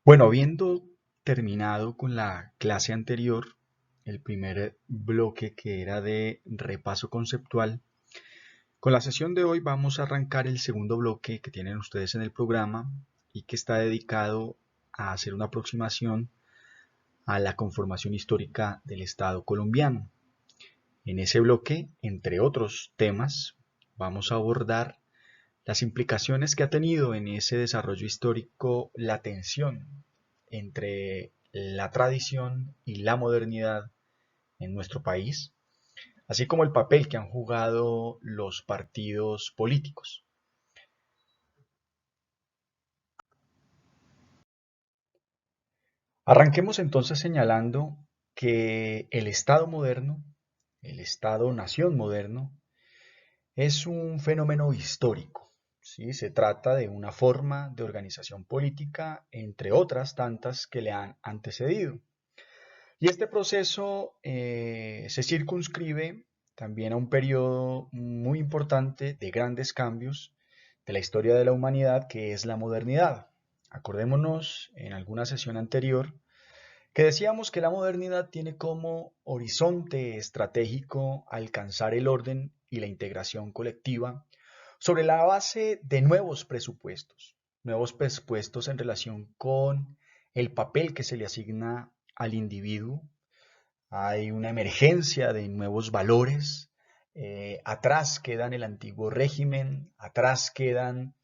Bueno, habiendo terminado con la clase anterior, el primer bloque que era de repaso conceptual, con la sesión de hoy vamos a arrancar el segundo bloque que tienen ustedes en el programa y que está dedicado a hacer una aproximación a la conformación histórica del Estado colombiano. En ese bloque, entre otros temas, vamos a abordar las implicaciones que ha tenido en ese desarrollo histórico la tensión entre la tradición y la modernidad en nuestro país, así como el papel que han jugado los partidos políticos. Arranquemos entonces señalando que el Estado moderno, el Estado-nación moderno, es un fenómeno histórico. ¿Sí? Se trata de una forma de organización política, entre otras tantas que le han antecedido. Y este proceso se circunscribe también a un periodo muy importante de grandes cambios de la historia de la humanidad, que es la modernidad. Acordémonos en alguna sesión anterior que decíamos que la modernidad tiene como horizonte estratégico alcanzar el orden y la integración colectiva sobre la base de nuevos presupuestos en relación con el papel que se le asigna al individuo. Hay una emergencia de nuevos valores. Atrás quedan el antiguo régimen, atrás quedan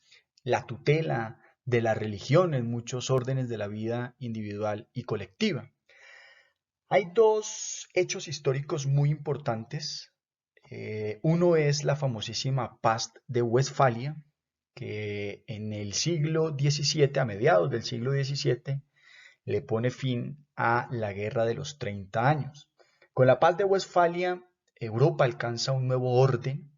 la tutela de la religión en muchos órdenes de la vida individual y colectiva. Hay dos hechos históricos muy importantes. Uno es la famosísima Paz de Westfalia, que en el siglo XVII, a mediados del siglo XVII, le pone fin a la Guerra de los 30 años. Con la Paz de Westfalia, Europa alcanza un nuevo orden.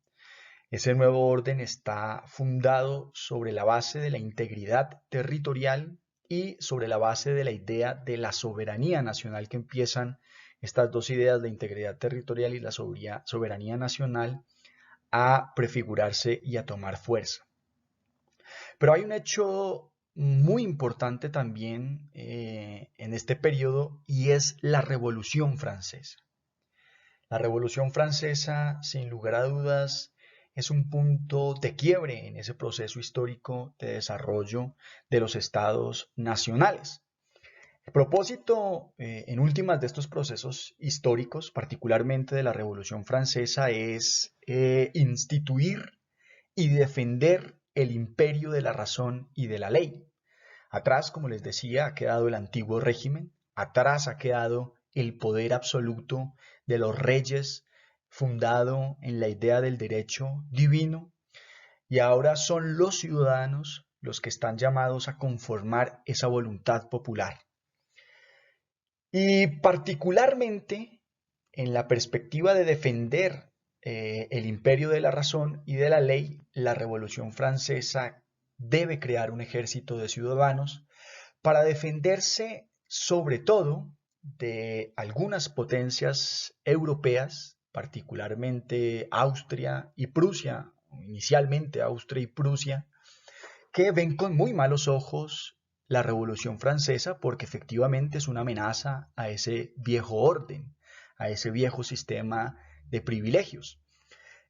Ese nuevo orden está fundado sobre la base de la integridad territorial y sobre la base de la idea de la soberanía nacional, que empiezan estas dos ideas, la integridad territorial y la soberanía nacional, a prefigurarse y a tomar fuerza. Pero hay un hecho muy importante también en este periodo y es la Revolución Francesa. La Revolución Francesa, sin lugar a dudas, es un punto de quiebre en ese proceso histórico de desarrollo de los estados nacionales. El propósito, en últimas, de estos procesos históricos, particularmente de la Revolución Francesa, es instituir y defender el imperio de la razón y de la ley. Atrás, como les decía, ha quedado el antiguo régimen, atrás ha quedado el poder absoluto de los reyes, fundado en la idea del derecho divino, y ahora son los ciudadanos los que están llamados a conformar esa voluntad popular. Y particularmente en la perspectiva de defender el imperio de la razón y de la ley, la Revolución Francesa debe crear un ejército de ciudadanos para defenderse sobre todo de algunas potencias europeas, particularmente Austria y Prusia, inicialmente Austria y Prusia, que ven con muy malos ojos la Revolución Francesa porque efectivamente es una amenaza a ese viejo orden, a ese viejo sistema de privilegios.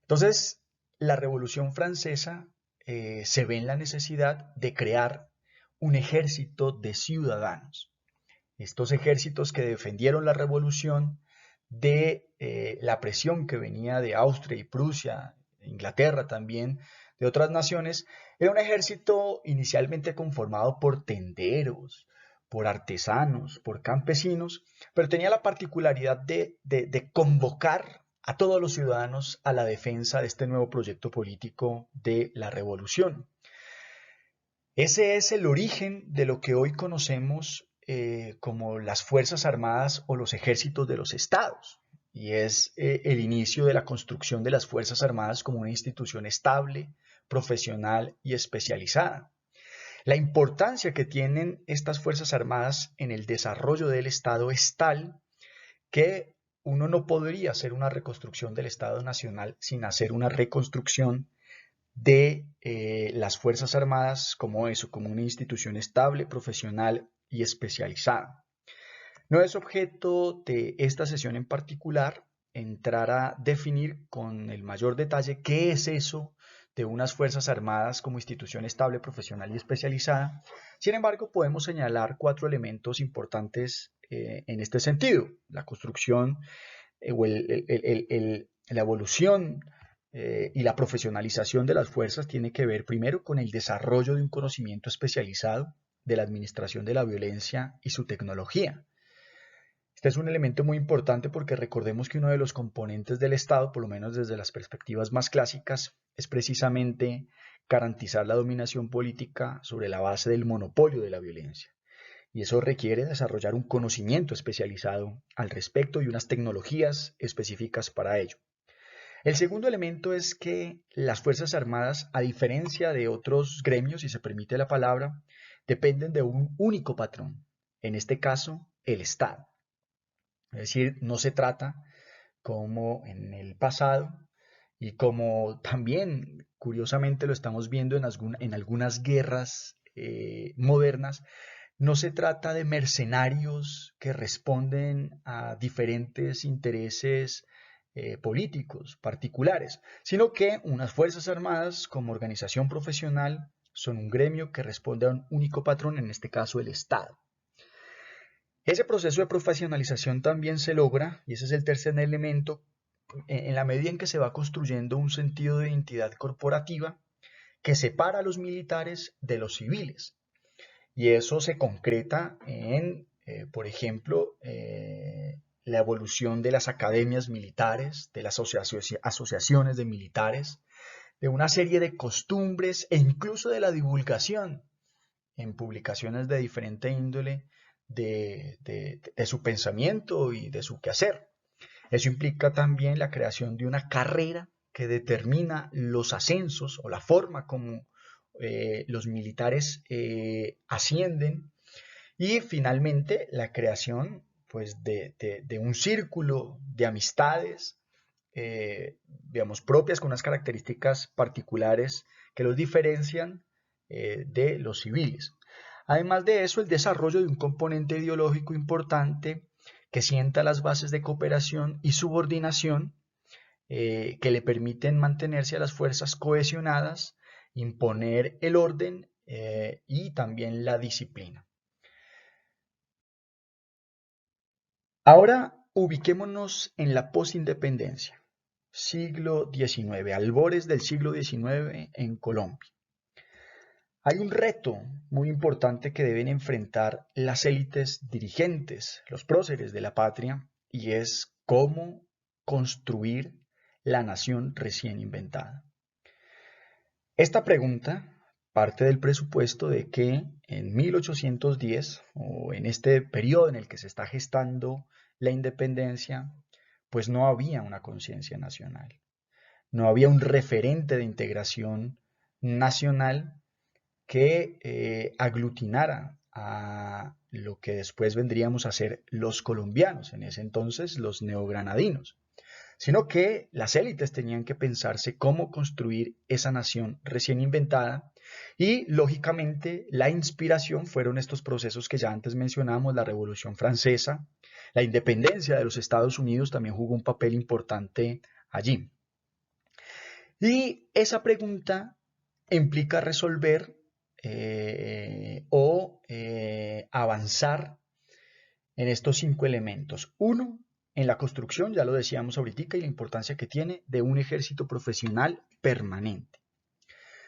Entonces, la Revolución Francesa se ve en la necesidad de crear un ejército de ciudadanos. Estos ejércitos que defendieron la revolución de la presión que venía de Austria y Prusia, Inglaterra también, de otras naciones, era un ejército inicialmente conformado por tenderos, por artesanos, por campesinos, pero tenía la particularidad de convocar a todos los ciudadanos a la defensa de este nuevo proyecto político de la revolución. Ese es el origen de lo que hoy conocemos como las Fuerzas Armadas o los ejércitos de los estados. Y es el inicio de la construcción de las Fuerzas Armadas como una institución estable, profesional y especializada. La importancia que tienen estas Fuerzas Armadas en el desarrollo del Estado es tal que uno no podría hacer una reconstrucción del Estado Nacional sin hacer una reconstrucción de las Fuerzas Armadas como eso, como una institución estable, profesional y especializada. No es objeto de esta sesión en particular entrar a definir con el mayor detalle qué es eso de unas Fuerzas Armadas como institución estable, profesional y especializada. Sin embargo, podemos señalar 4 elementos importantes en este sentido. La construcción o la evolución y la profesionalización de las fuerzas tiene que ver primero con el desarrollo de un conocimiento especializado de la administración de la violencia y su tecnología. Este es un elemento muy importante porque recordemos que uno de los componentes del Estado, por lo menos desde las perspectivas más clásicas, es precisamente garantizar la dominación política sobre la base del monopolio de la violencia. Y eso requiere desarrollar un conocimiento especializado al respecto y unas tecnologías específicas para ello. El segundo elemento es que las Fuerzas Armadas, a diferencia de otros gremios, si se permite la palabra, dependen de un único patrón, en este caso, el Estado. Es decir, no se trata, como en el pasado, y como también curiosamente lo estamos viendo en algunas guerras modernas, no se trata de mercenarios que responden a diferentes intereses políticos particulares, sino que unas Fuerzas Armadas como organización profesional son un gremio que responde a un único patrón, en este caso el Estado. Ese proceso de profesionalización también se logra, y ese es el tercer elemento, en la medida en que se va construyendo un sentido de identidad corporativa que separa a los militares de los civiles. Y eso se concreta en, por ejemplo, la evolución de las academias militares, de las asociaciones de militares, de una serie de costumbres e incluso de la divulgación en publicaciones de diferente índole de su pensamiento y de su quehacer. Eso implica también la creación de una carrera que determina los ascensos o la forma como los militares ascienden y finalmente la creación pues, de un círculo de amistades, digamos, propias con unas características particulares que los diferencian de los civiles. Además de eso, el desarrollo de un componente ideológico importante que sienta las bases de cooperación y subordinación que le permiten mantenerse a las fuerzas cohesionadas, imponer el orden y también la disciplina. Ahora ubiquémonos en la posindependencia, siglo XIX, albores del siglo XIX en Colombia. Hay un reto muy importante que deben enfrentar las élites dirigentes, los próceres de la patria, y es cómo construir la nación recién inventada. Esta pregunta parte del presupuesto de que en 1810, o en este periodo en el que se está gestando la independencia, pues no había una conciencia nacional, no había un referente de integración nacional que aglutinara a lo que después vendríamos a ser los colombianos, en ese entonces los neogranadinos, sino que las élites tenían que pensarse cómo construir esa nación recién inventada y lógicamente la inspiración fueron estos procesos que ya antes mencionamos, la Revolución Francesa, la independencia de los Estados Unidos también jugó un papel importante allí. Y esa pregunta implica resolver avanzar en estos 5 elementos. Uno, en la construcción, ya lo decíamos ahorita, y la importancia que tiene de un ejército profesional permanente.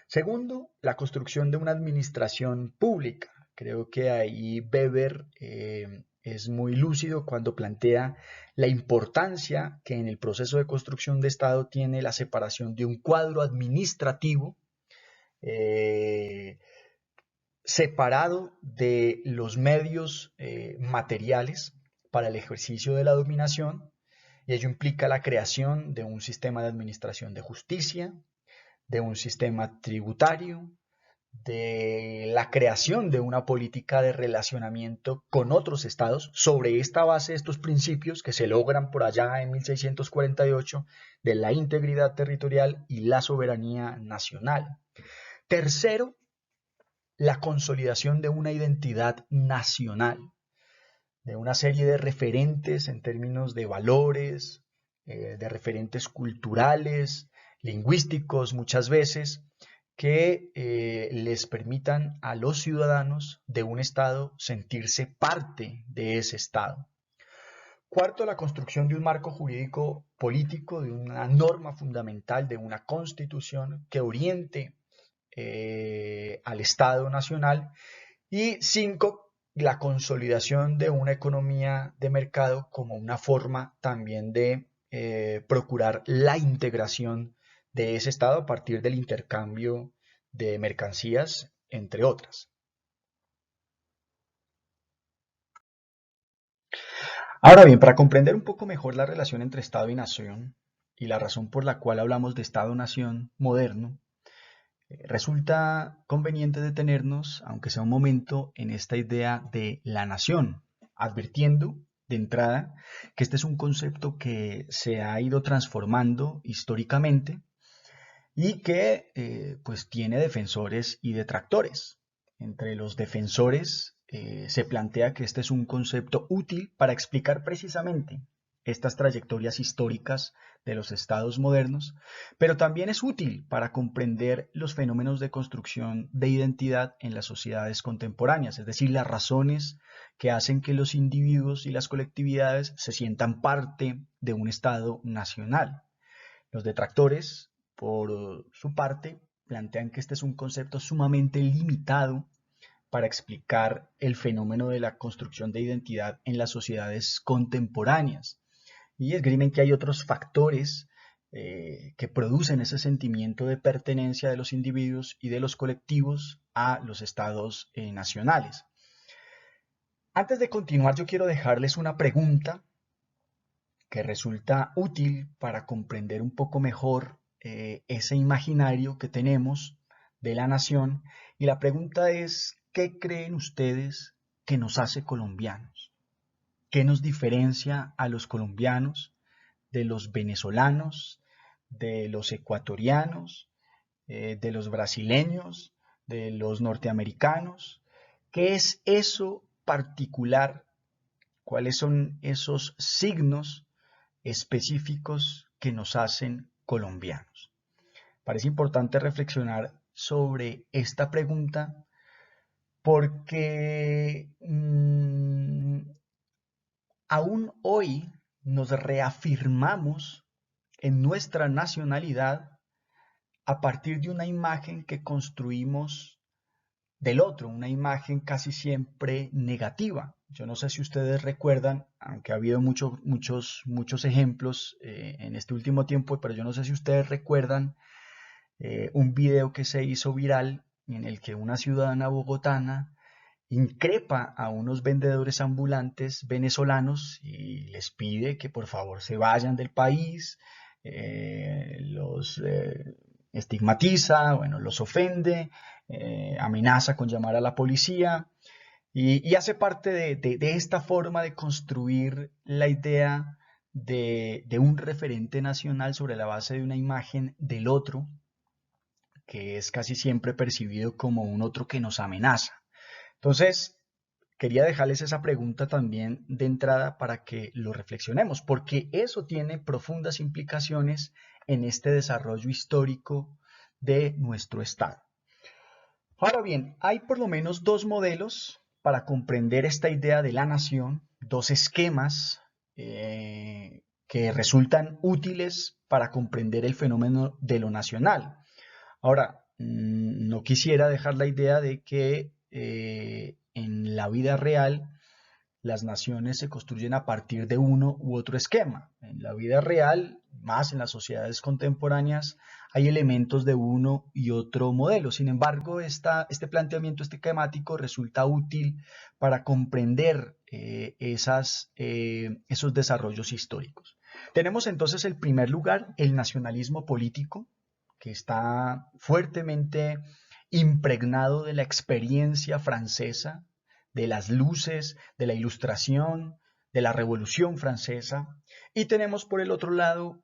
Segundo, la construcción de una administración pública. Creo que ahí Weber es muy lúcido cuando plantea la importancia que en el proceso de construcción de Estado tiene la separación de un cuadro administrativo separado de los medios materiales para el ejercicio de la dominación, y ello implica la creación de un sistema de administración de justicia, de un sistema tributario, de la creación de una política de relacionamiento con otros estados sobre esta base de estos principios que se logran por allá en 1648 de la integridad territorial y la soberanía nacional. Tercero, la consolidación de una identidad nacional, de una serie de referentes en términos de valores, de referentes culturales, lingüísticos muchas veces, que les permitan a los ciudadanos de un Estado sentirse parte de ese Estado. Cuarto, la construcción de un marco jurídico político, de una norma fundamental, de una constitución que oriente al Estado nacional. Y cinco, la consolidación de una economía de mercado como una forma también de procurar la integración de ese Estado a partir del intercambio de mercancías, entre otras. Ahora bien, para comprender un poco mejor la relación entre Estado y nación y la razón por la cual hablamos de Estado-nación moderno, resulta conveniente detenernos, aunque sea un momento, en esta idea de la nación, advirtiendo de entrada que este es un concepto que se ha ido transformando históricamente y que pues tiene defensores y detractores. Entre los defensores se plantea que este es un concepto útil para explicar precisamente estas trayectorias históricas de los estados modernos, pero también es útil para comprender los fenómenos de construcción de identidad en las sociedades contemporáneas, es decir, las razones que hacen que los individuos y las colectividades se sientan parte de un estado nacional. Los detractores, por su parte, plantean que este es un concepto sumamente limitado para explicar el fenómeno de la construcción de identidad en las sociedades contemporáneas. Y esgrimen que hay otros factores que producen ese sentimiento de pertenencia de los individuos y de los colectivos a los estados nacionales. Antes de continuar, yo quiero dejarles una pregunta que resulta útil para comprender un poco mejor ese imaginario que tenemos de la nación. Y la pregunta es, ¿qué creen ustedes que nos hace colombianos? ¿Qué nos diferencia a los colombianos de los venezolanos, de los ecuatorianos, de los brasileños, de los norteamericanos? ¿Qué es eso particular? ¿Cuáles son esos signos específicos que nos hacen colombianos? Parece importante reflexionar sobre esta pregunta porque aún hoy nos reafirmamos en nuestra nacionalidad a partir de una imagen que construimos del otro, una imagen casi siempre negativa. Yo no sé si ustedes recuerdan, aunque ha habido muchos ejemplos en este último tiempo, pero yo no sé si ustedes recuerdan un video que se hizo viral en el que una ciudadana bogotana increpa a unos vendedores ambulantes venezolanos y les pide que por favor se vayan del país, los estigmatiza, bueno, los ofende, amenaza con llamar a la policía y hace parte de esta forma de construir la idea de un referente nacional sobre la base de una imagen del otro que es casi siempre percibido como un otro que nos amenaza. Entonces, quería dejarles esa pregunta también de entrada para que lo reflexionemos, porque eso tiene profundas implicaciones en este desarrollo histórico de nuestro Estado. Ahora bien, hay por lo menos dos modelos para comprender esta idea de la nación, dos esquemas que resultan útiles para comprender el fenómeno de lo nacional. Ahora, no quisiera dejar la idea de que en la vida real las naciones se construyen a partir de uno u otro esquema. En la vida real, más en las sociedades contemporáneas, hay elementos de uno y otro modelo. Sin embargo, este planteamiento esquemático resulta útil para comprender esos desarrollos históricos. Tenemos entonces en primer lugar el nacionalismo político, que está fuertemente impregnado de la experiencia francesa, de las luces, de la Ilustración, de la Revolución Francesa. Y tenemos por el otro lado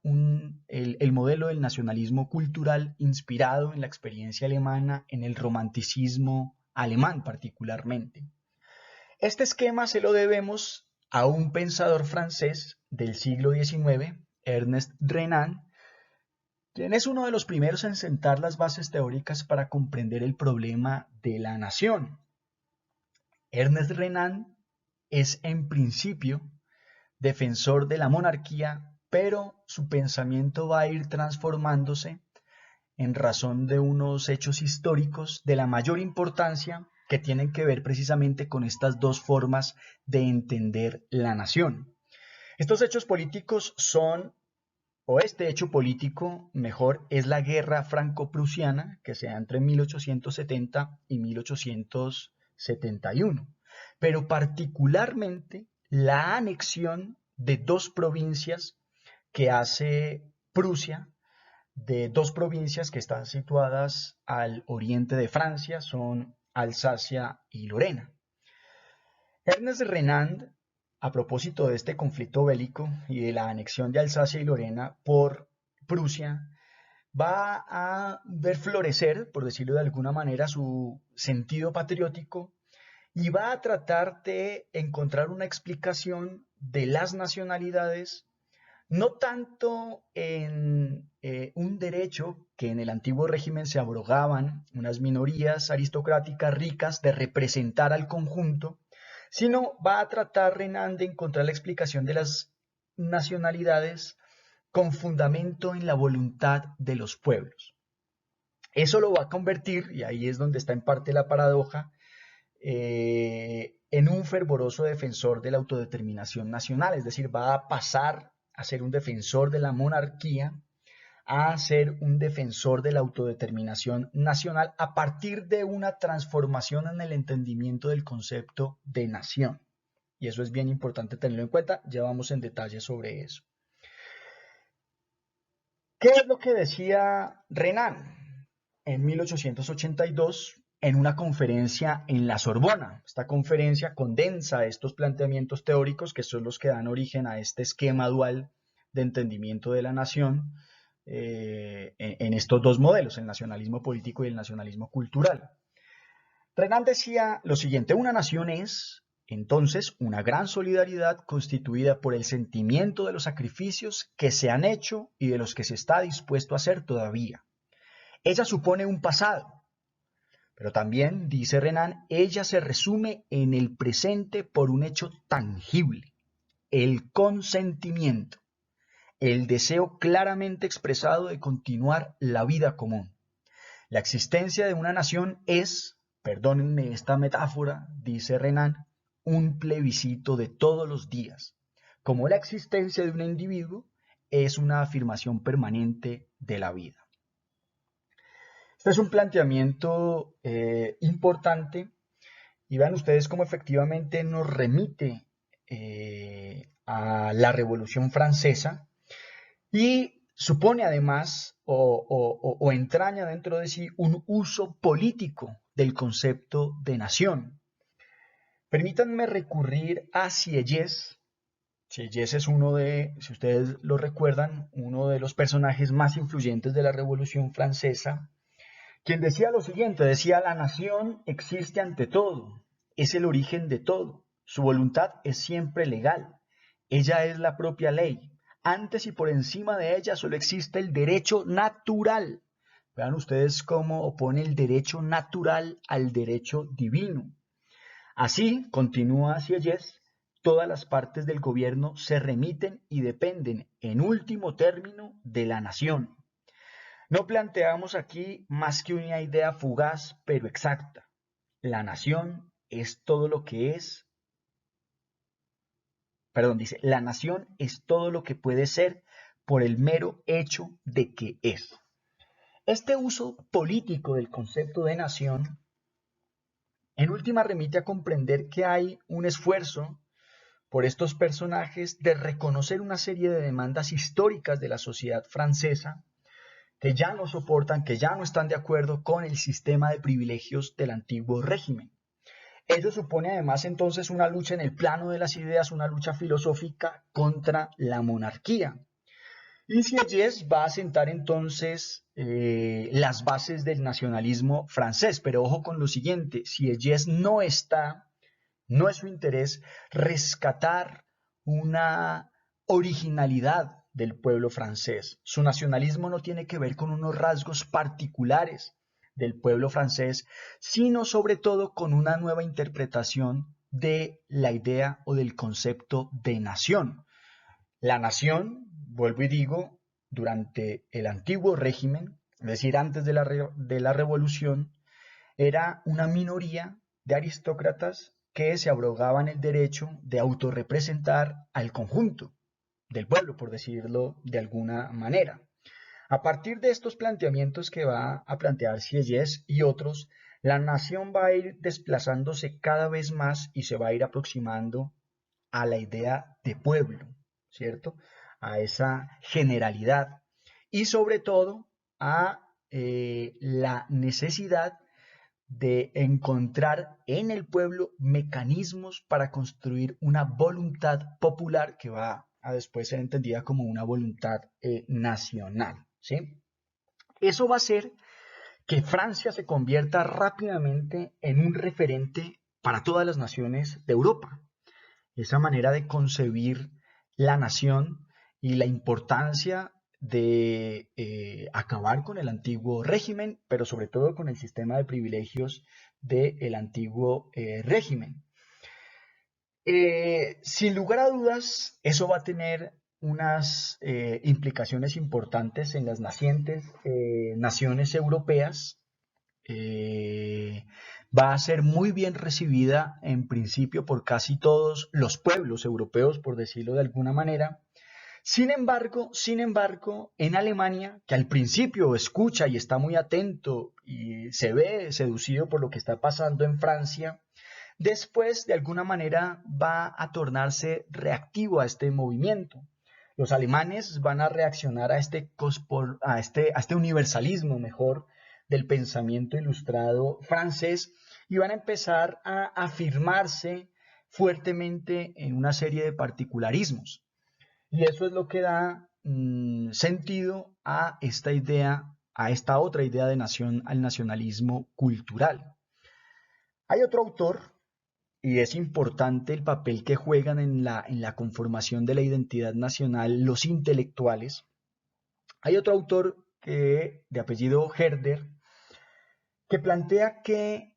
el modelo del nacionalismo cultural inspirado en la experiencia alemana, en el romanticismo alemán particularmente. Este esquema se lo debemos a un pensador francés del siglo XIX, Ernest Renan, quien es uno de los primeros en sentar las bases teóricas para comprender el problema de la nación. Ernest Renan es en principio defensor de la monarquía, pero su pensamiento va a ir transformándose en razón de unos hechos históricos de la mayor importancia que tienen que ver precisamente con estas dos formas de entender la nación. Estos hechos políticos son, o este hecho político, mejor, es la guerra franco-prusiana que se da entre 1870 y 1871, pero particularmente la anexión de dos provincias que hace Prusia, de dos provincias que están situadas al oriente de Francia, son Alsacia y Lorena. Ernest Renan, a propósito de este conflicto bélico y de la anexión de Alsacia y Lorena por Prusia, va a ver florecer, por decirlo de alguna manera, su sentido patriótico y va a tratar de encontrar una explicación de las nacionalidades, no tanto en un derecho que en el antiguo régimen se abrogaban unas minorías aristocráticas ricas de representar al conjunto, sino va a tratar Renan de encontrar la explicación de las nacionalidades con fundamento en la voluntad de los pueblos. Eso lo va a convertir, y ahí es donde está en parte la paradoja, en un fervoroso defensor de la autodeterminación nacional, es decir, va a pasar a ser un defensor de la monarquía, a ser un defensor de la autodeterminación nacional a partir de una transformación en el entendimiento del concepto de nación. Y eso es bien importante tenerlo en cuenta, ya vamos en detalle sobre eso. ¿Qué es lo que decía Renan en 1882 en una conferencia en la Sorbona? Esta conferencia condensa estos planteamientos teóricos que son los que dan origen a este esquema dual de entendimiento de la nación en estos dos modelos, el nacionalismo político y el nacionalismo cultural. Renan decía lo siguiente: una nación es, entonces, una gran solidaridad constituida por el sentimiento de los sacrificios que se han hecho y de los que se está dispuesto a hacer todavía. Ella supone un pasado, pero también, dice Renan, ella se resume en el presente por un hecho tangible, el consentimiento, el deseo claramente expresado de continuar la vida común. La existencia de una nación es, perdónenme esta metáfora, dice Renan, un plebiscito de todos los días, como la existencia de un individuo es una afirmación permanente de la vida. Este es un planteamiento importante y vean ustedes cómo efectivamente nos remite a la Revolución Francesa y supone además o entraña dentro de sí un uso político del concepto de nación. Permítanme recurrir a Sieyès. Sieyès es uno de, si ustedes lo recuerdan, uno de los personajes más influyentes de la Revolución Francesa, quien decía lo siguiente, decía: la nación existe ante todo, es el origen de todo, su voluntad es siempre legal, ella es la propia ley, antes y por encima de ella solo existe el derecho natural. Vean ustedes cómo opone el derecho natural al derecho divino. Así, continúa Sieyès, todas las partes del gobierno se remiten y dependen, en último término, de la nación. No planteamos aquí más que una idea fugaz pero exacta. La nación es todo lo que es, dice, la nación es todo lo que puede ser por el mero hecho de que es. Este uso político del concepto de nación, en última, remite a comprender que hay un esfuerzo por estos personajes de reconocer una serie de demandas históricas de la sociedad francesa que ya no soportan, que ya no están de acuerdo con el sistema de privilegios del antiguo régimen. Ello supone además entonces una lucha en el plano de las ideas, una lucha filosófica contra la monarquía. Y Sieyès va a sentar entonces las bases del nacionalismo francés, pero ojo con lo siguiente, Sieyès no es su interés rescatar una originalidad del pueblo francés. Su nacionalismo no tiene que ver con unos rasgos particulares del pueblo francés, sino sobre todo con una nueva interpretación de la idea o del concepto de nación. La nación, vuelvo y digo, durante el antiguo régimen, es decir, antes de la revolución, era una minoría de aristócratas que se abrogaban el derecho de autorrepresentar al conjunto del pueblo, por decirlo de alguna manera. A partir de estos planteamientos que va a plantear Sieyès y otros, la nación va a ir desplazándose cada vez más y se va a ir aproximando a la idea de pueblo, ¿cierto? A esa generalidad y sobre todo a la necesidad de encontrar en el pueblo mecanismos para construir una voluntad popular que va a después ser entendida como una voluntad nacional, ¿sí? Eso va a hacer que Francia se convierta rápidamente en un referente para todas las naciones de Europa. Esa manera de concebir la nación y la importancia de acabar con el antiguo régimen, pero sobre todo con el sistema de privilegios del antiguo régimen. Sin lugar a dudas, eso va a tener unas implicaciones importantes en las nacientes naciones europeas. eh, Va a ser muy bien recibida en principio por casi todos los pueblos europeos, por decirlo de alguna manera. Sin embargo, en Alemania, que al principio escucha y está muy atento y se ve seducido por lo que está pasando en Francia, después de alguna manera va a tornarse reactivo a este movimiento. Los alemanes van a reaccionar a este universalismo mejor del pensamiento ilustrado francés y van a empezar a afirmarse fuertemente en una serie de particularismos. Y eso es lo que da sentido a esta idea, a esta otra idea de nación, al nacionalismo cultural. Hay otro autor, y es importante el papel que juegan en la conformación de la identidad nacional los intelectuales. Hay otro autor de apellido Herder que plantea que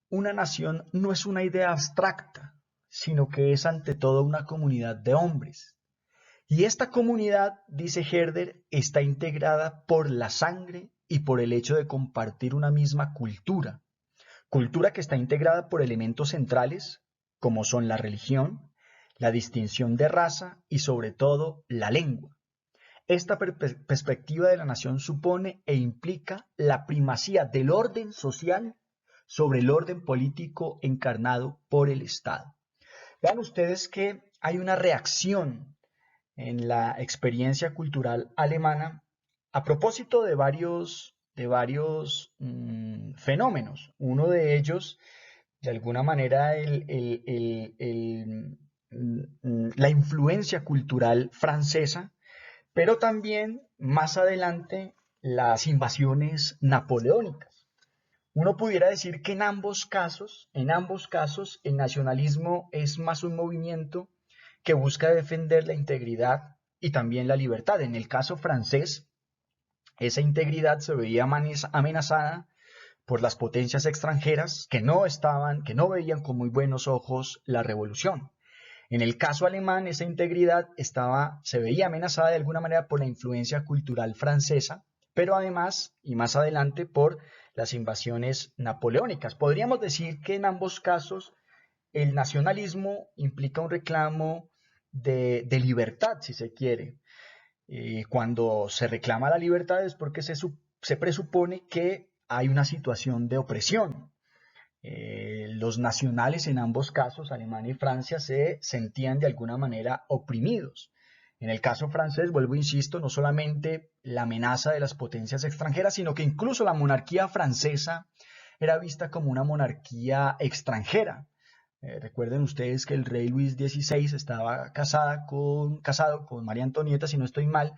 una nación no es una idea abstracta, sino que es ante todo una comunidad de hombres. Y esta comunidad, dice Herder, está integrada por la sangre y por el hecho de compartir una misma cultura. Cultura que está integrada por elementos centrales, como son la religión, la distinción de raza y sobre todo la lengua. Esta perspectiva de la nación supone e implica la primacía del orden social sobre el orden político encarnado por el Estado. Vean ustedes que hay una reacción en la experiencia cultural alemana a propósito de varios fenómenos. Uno de ellos, de alguna manera, la influencia cultural francesa, pero también más adelante las invasiones napoleónicas. Uno pudiera decir que en ambos casos, el nacionalismo es más un movimiento que busca defender la integridad y también la libertad. En el caso francés, esa integridad se veía amenazada por las potencias extranjeras que no veían con muy buenos ojos la revolución. En el caso alemán, esa integridad se veía amenazada de alguna manera por la influencia cultural francesa, pero además, y más adelante, por las invasiones napoleónicas. Podríamos decir que en ambos casos el nacionalismo implica un reclamo de libertad, si se quiere. Cuando se reclama la libertad es porque se presupone que hay una situación de opresión. Los nacionales en ambos casos, Alemania y Francia, se sentían de alguna manera oprimidos. En el caso francés, vuelvo e insisto, no solamente la amenaza de las potencias extranjeras, sino que incluso la monarquía francesa era vista como una monarquía extranjera. Recuerden ustedes que el rey Luis XVI estaba casado con María Antonieta, si no estoy mal,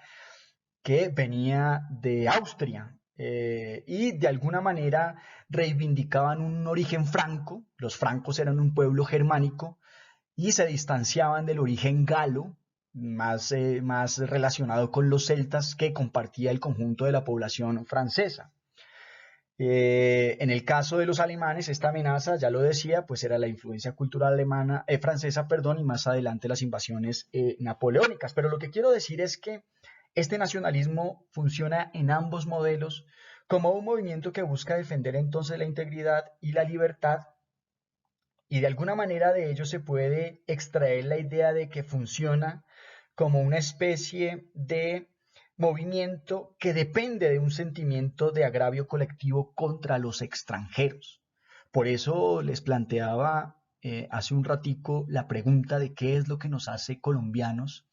que venía de Austria y de alguna manera reivindicaban un origen franco. Los francos eran un pueblo germánico y se distanciaban del origen galo, más relacionado con los celtas que compartía el conjunto de la población francesa. En el caso de los alemanes, esta amenaza, ya lo decía, pues era la influencia cultural alemana, francesa, perdón, y más adelante las invasiones napoleónicas. Pero lo que quiero decir es que este nacionalismo funciona en ambos modelos como un movimiento que busca defender entonces la integridad y la libertad, y de alguna manera de ello se puede extraer la idea de que funciona como una especie de movimiento que depende de un sentimiento de agravio colectivo contra los extranjeros. Por eso les planteaba hace un ratico la pregunta de qué es lo que nos hace colombianos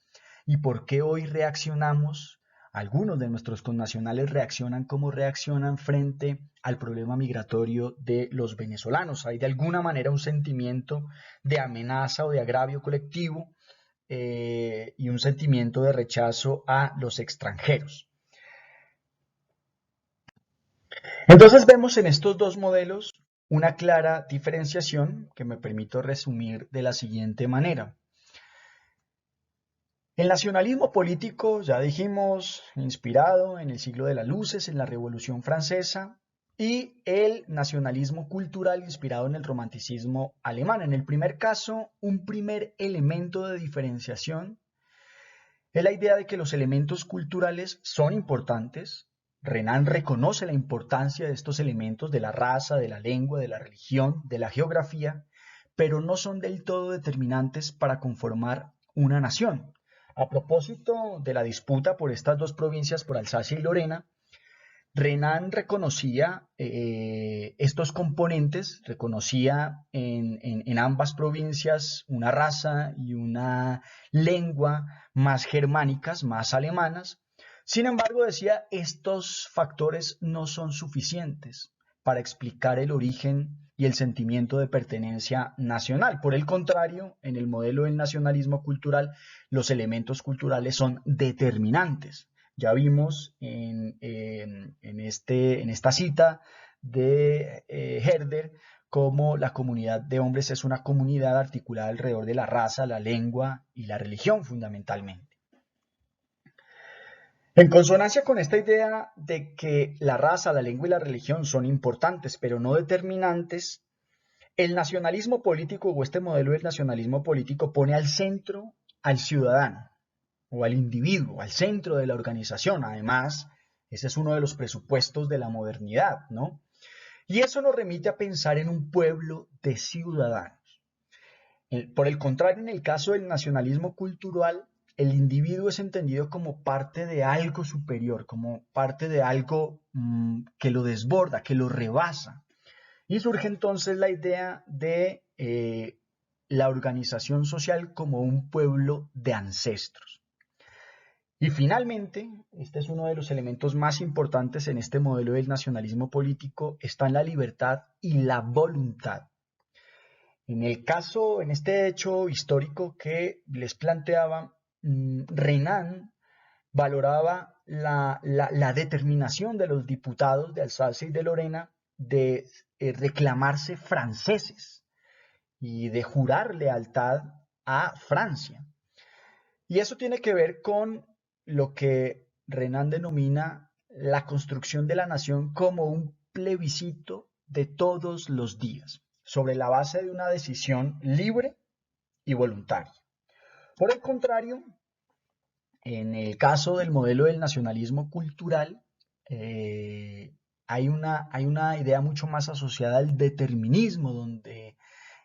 y por qué hoy reaccionamos. Algunos de nuestros connacionales reaccionan como reaccionan frente al problema migratorio de los venezolanos. Hay de alguna manera un sentimiento de amenaza o de agravio colectivo y un sentimiento de rechazo a los extranjeros. Entonces vemos en estos dos modelos una clara diferenciación que me permito resumir de la siguiente manera. El nacionalismo político, ya dijimos, inspirado en el siglo de las luces, en la Revolución Francesa, y el nacionalismo cultural inspirado en el romanticismo alemán. En el primer caso, un primer elemento de diferenciación es la idea de que los elementos culturales son importantes. Renan reconoce la importancia de estos elementos de la raza, de la lengua, de la religión, de la geografía, pero no son del todo determinantes para conformar una nación. A propósito de la disputa por estas dos provincias, por Alsacia y Lorena, Renan reconocía estos componentes, reconocía en ambas provincias una raza y una lengua más germánicas, más alemanas. Sin embargo, decía, estos factores no son suficientes para explicar el origen y el sentimiento de pertenencia nacional. Por el contrario, en el modelo del nacionalismo cultural, los elementos culturales son determinantes. Ya vimos en esta cita de Herder cómo la comunidad de hombres es una comunidad articulada alrededor de la raza, la lengua y la religión fundamentalmente. En consonancia con esta idea de que la raza, la lengua y la religión son importantes pero no determinantes, el nacionalismo político o este modelo del nacionalismo político pone al centro al ciudadano o al individuo, al centro de la organización. Además, ese es uno de los presupuestos de la modernidad, ¿no? Y eso nos remite a pensar en un pueblo de ciudadanos. Por el contrario, en el caso del nacionalismo cultural, el individuo es entendido como parte de algo superior, como parte de algo que lo desborda, que lo rebasa. Y surge entonces la idea de la organización social como un pueblo de ancestros. Y finalmente, este es uno de los elementos más importantes en este modelo del nacionalismo político, está en la libertad y la voluntad. En este hecho histórico que les planteaba, Renan valoraba la determinación de los diputados de Alsacia y de Lorena de reclamarse franceses y de jurar lealtad a Francia. Y eso tiene que ver con lo que Renan denomina la construcción de la nación como un plebiscito de todos los días, sobre la base de una decisión libre y voluntaria. Por el contrario, en el caso del modelo del nacionalismo cultural, hay una idea mucho más asociada al determinismo, donde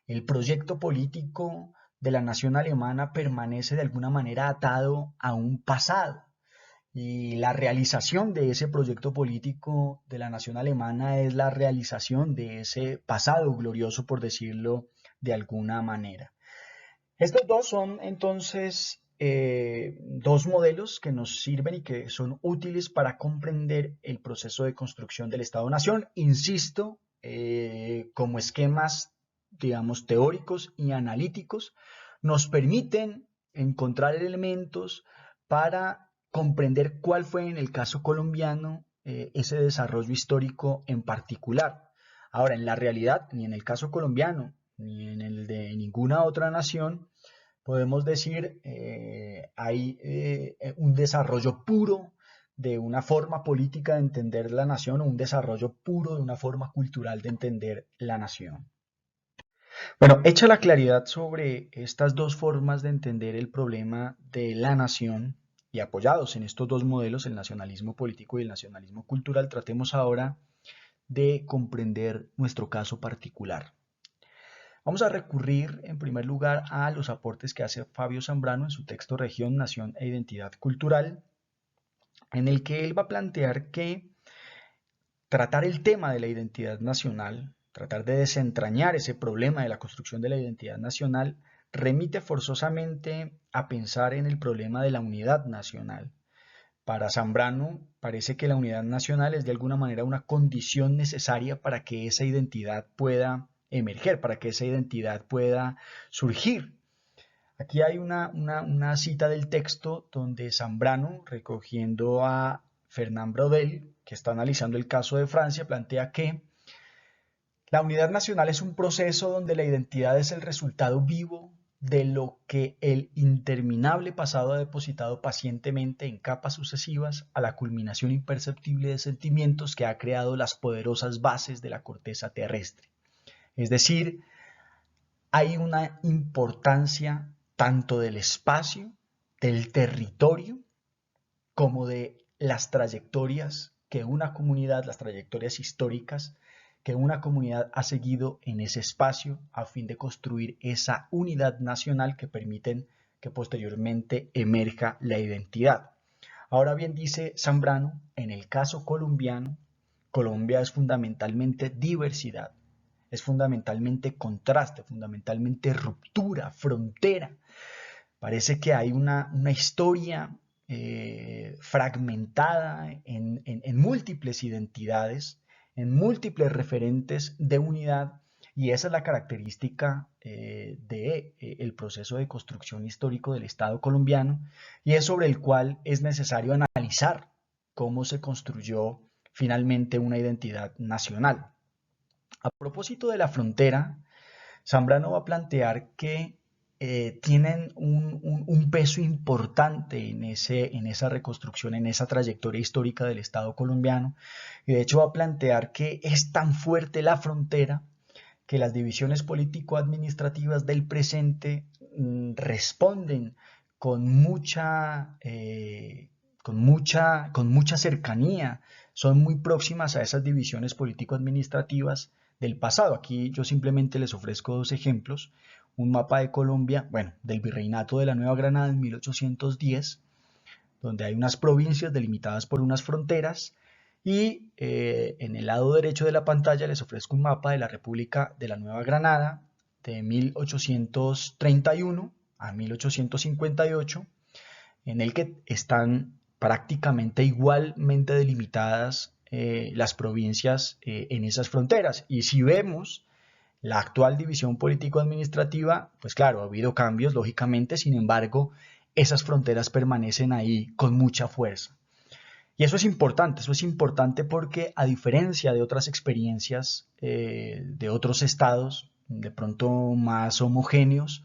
el proyecto político de la nación alemana permanece de alguna manera atado a un pasado. Y la realización de ese proyecto político de la nación alemana es la realización de ese pasado glorioso, por decirlo de alguna manera. Estos dos son entonces dos modelos que nos sirven y que son útiles para comprender el proceso de construcción del Estado-Nación. Insisto, como esquemas, digamos, teóricos y analíticos, nos permiten encontrar elementos para comprender cuál fue en el caso colombiano ese desarrollo histórico en particular. Ahora, en la realidad, ni en el caso colombiano, ni en el de ninguna otra nación, podemos decir hay un desarrollo puro de una forma política de entender la nación o un desarrollo puro de una forma cultural de entender la nación. Bueno, hecha la claridad sobre estas dos formas de entender el problema de la nación y apoyados en estos dos modelos, el nacionalismo político y el nacionalismo cultural, tratemos ahora de comprender nuestro caso particular. Vamos a recurrir en primer lugar a los aportes que hace Fabio Zambrano en su texto Región, Nación e Identidad Cultural, en el que él va a plantear que tratar el tema de la identidad nacional, tratar de desentrañar ese problema de la construcción de la identidad nacional, remite forzosamente a pensar en el problema de la unidad nacional. Para Zambrano parece que la unidad nacional es de alguna manera una condición necesaria para que esa identidad pueda emerger, para que esa identidad pueda surgir. Aquí hay una cita del texto donde Zambrano, recogiendo a Fernand Braudel, que está analizando el caso de Francia, plantea que la unidad nacional es un proceso donde la identidad es el resultado vivo de lo que el interminable pasado ha depositado pacientemente en capas sucesivas a la culminación imperceptible de sentimientos que ha creado las poderosas bases de la corteza terrestre. Es decir, hay una importancia tanto del espacio, del territorio, como de las trayectorias que una comunidad, las trayectorias históricas que una comunidad ha seguido en ese espacio a fin de construir esa unidad nacional que permiten que posteriormente emerja la identidad. Ahora bien, dice Zambrano, en el caso colombiano, Colombia es fundamentalmente diversidad, es fundamentalmente contraste, fundamentalmente ruptura, frontera. Parece que hay una historia fragmentada en múltiples identidades, en múltiples referentes de unidad, y esa es la característica del proceso de construcción histórico del Estado colombiano, y es sobre el cual es necesario analizar cómo se construyó finalmente una identidad nacional. A propósito de la frontera, Zambrano va a plantear que tienen un peso importante en esa reconstrucción, en esa trayectoria histórica del Estado colombiano, y de hecho va a plantear que es tan fuerte la frontera que las divisiones político-administrativas del presente responden con mucha cercanía, son muy próximas a esas divisiones político-administrativas del pasado. Aquí yo simplemente les ofrezco dos ejemplos. Un mapa de Colombia, bueno, del Virreinato de la Nueva Granada en 1810, donde hay unas provincias delimitadas por unas fronteras, y en el lado derecho de la pantalla les ofrezco un mapa de la República de la Nueva Granada de 1831 a 1858, en el que están prácticamente igualmente delimitadas las provincias en esas fronteras. Y si vemos la actual división político-administrativa, pues claro, ha habido cambios, lógicamente, sin embargo, esas fronteras permanecen ahí con mucha fuerza. Y eso es importante porque a diferencia de otras experiencias de otros estados, de pronto más homogéneos,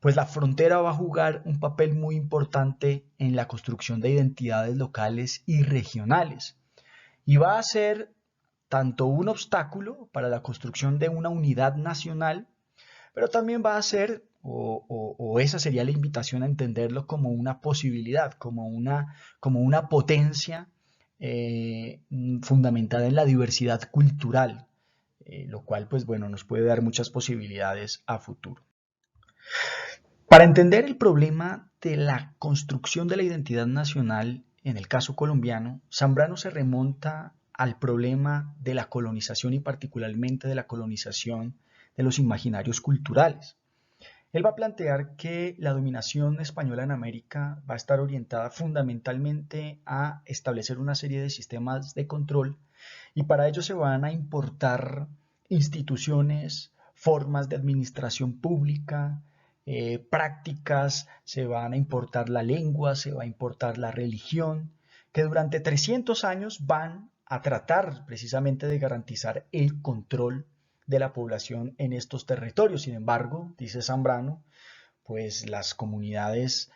pues la frontera va a jugar un papel muy importante en la construcción de identidades locales y regionales. Y va a ser tanto un obstáculo para la construcción de una unidad nacional, pero también va a ser, o esa sería la invitación a entenderlo como una posibilidad, como una potencia fundamentada en la diversidad cultural, lo cual pues bueno nos puede dar muchas posibilidades a futuro. Para entender el problema de la construcción de la identidad nacional en el caso colombiano, Zambrano se remonta al problema de la colonización y particularmente de la colonización de los imaginarios culturales. Él va a plantear que la dominación española en América va a estar orientada fundamentalmente a establecer una serie de sistemas de control, y para ello se van a importar instituciones, formas de administración pública prácticas, se van a importar la lengua, se va a importar la religión, que durante 300 años van a tratar precisamente de garantizar el control de la población en estos territorios. Sin embargo, dice Zambrano, pues las comunidades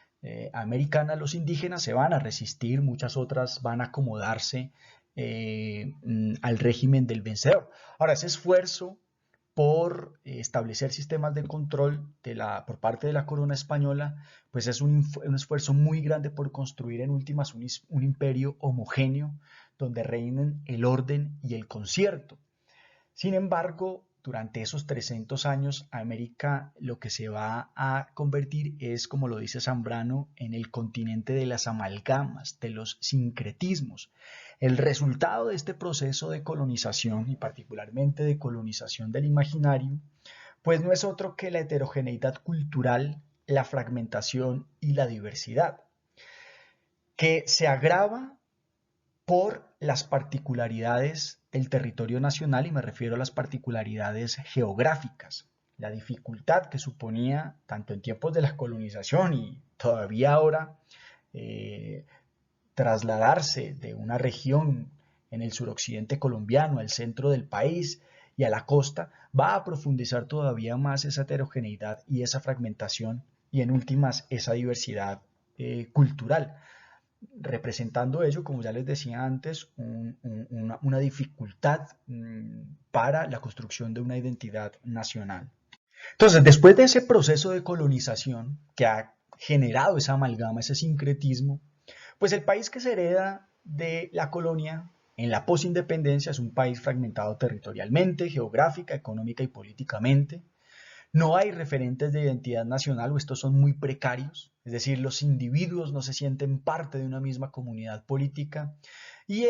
americanas, los indígenas, se van a resistir, muchas otras van a acomodarse al régimen del vencedor. Ahora, ese esfuerzo por establecer sistemas de control por parte de la corona española, pues es un esfuerzo muy grande por construir en últimas un imperio homogéneo donde reinen el orden y el concierto. Sin embargo, durante esos 300 años, América lo que se va a convertir es, como lo dice Zambrano, en el continente de las amalgamas, de los sincretismos. El resultado de este proceso de colonización, y particularmente de colonización del imaginario, pues no es otro que la heterogeneidad cultural, la fragmentación y la diversidad, que se agrava por las particularidades del territorio nacional, y me refiero a las particularidades geográficas, la dificultad que suponía tanto en tiempos de la colonización y todavía ahora eh, trasladarse de una región en el suroccidente colombiano al centro del país y a la costa, va a profundizar todavía más esa heterogeneidad y esa fragmentación y en últimas esa diversidad cultural, representando ello, como ya les decía antes, una dificultad para la construcción de una identidad nacional. Entonces, después de ese proceso de colonización que ha generado esa amalgama, ese sincretismo, pues el país que se hereda de la colonia en la posindependencia es un país fragmentado territorialmente, geográfica, económica y políticamente. No hay referentes de identidad nacional o estos son muy precarios, es decir, los individuos no se sienten parte de una misma comunidad política y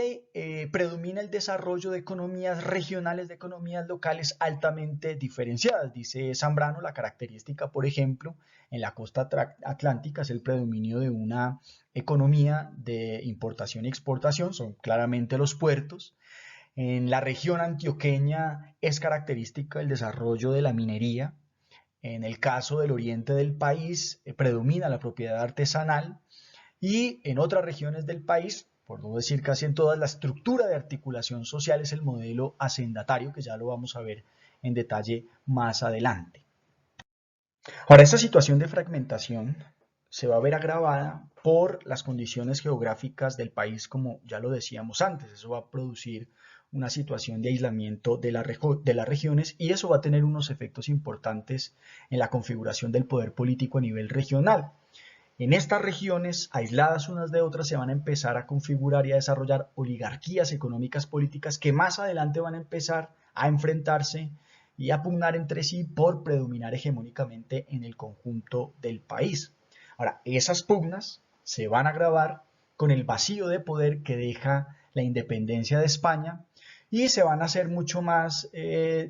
predomina el desarrollo de economías regionales, de economías locales altamente diferenciadas. Dice Zambrano, la característica, por ejemplo, en la costa atlántica es el predominio de una economía de importación y exportación, son claramente los puertos. En la región antioqueña es característica el desarrollo de la minería. En el caso del oriente del país, predomina la propiedad artesanal y en otras regiones del país, por no decir casi en todas, la estructura de articulación social es el modelo hacendatario, que ya lo vamos a ver en detalle más adelante. Ahora, esta situación de fragmentación se va a ver agravada por las condiciones geográficas del país, como ya lo decíamos antes. Eso va a producir una situación de aislamiento de las regiones y eso va a tener unos efectos importantes en la configuración del poder político a nivel regional. En estas regiones, aisladas unas de otras, se van a empezar a configurar y a desarrollar oligarquías económicas políticas que más adelante van a empezar a enfrentarse y a pugnar entre sí por predominar hegemónicamente en el conjunto del país. Ahora, esas pugnas se van a agravar con el vacío de poder que deja la independencia de España y se van a hacer mucho más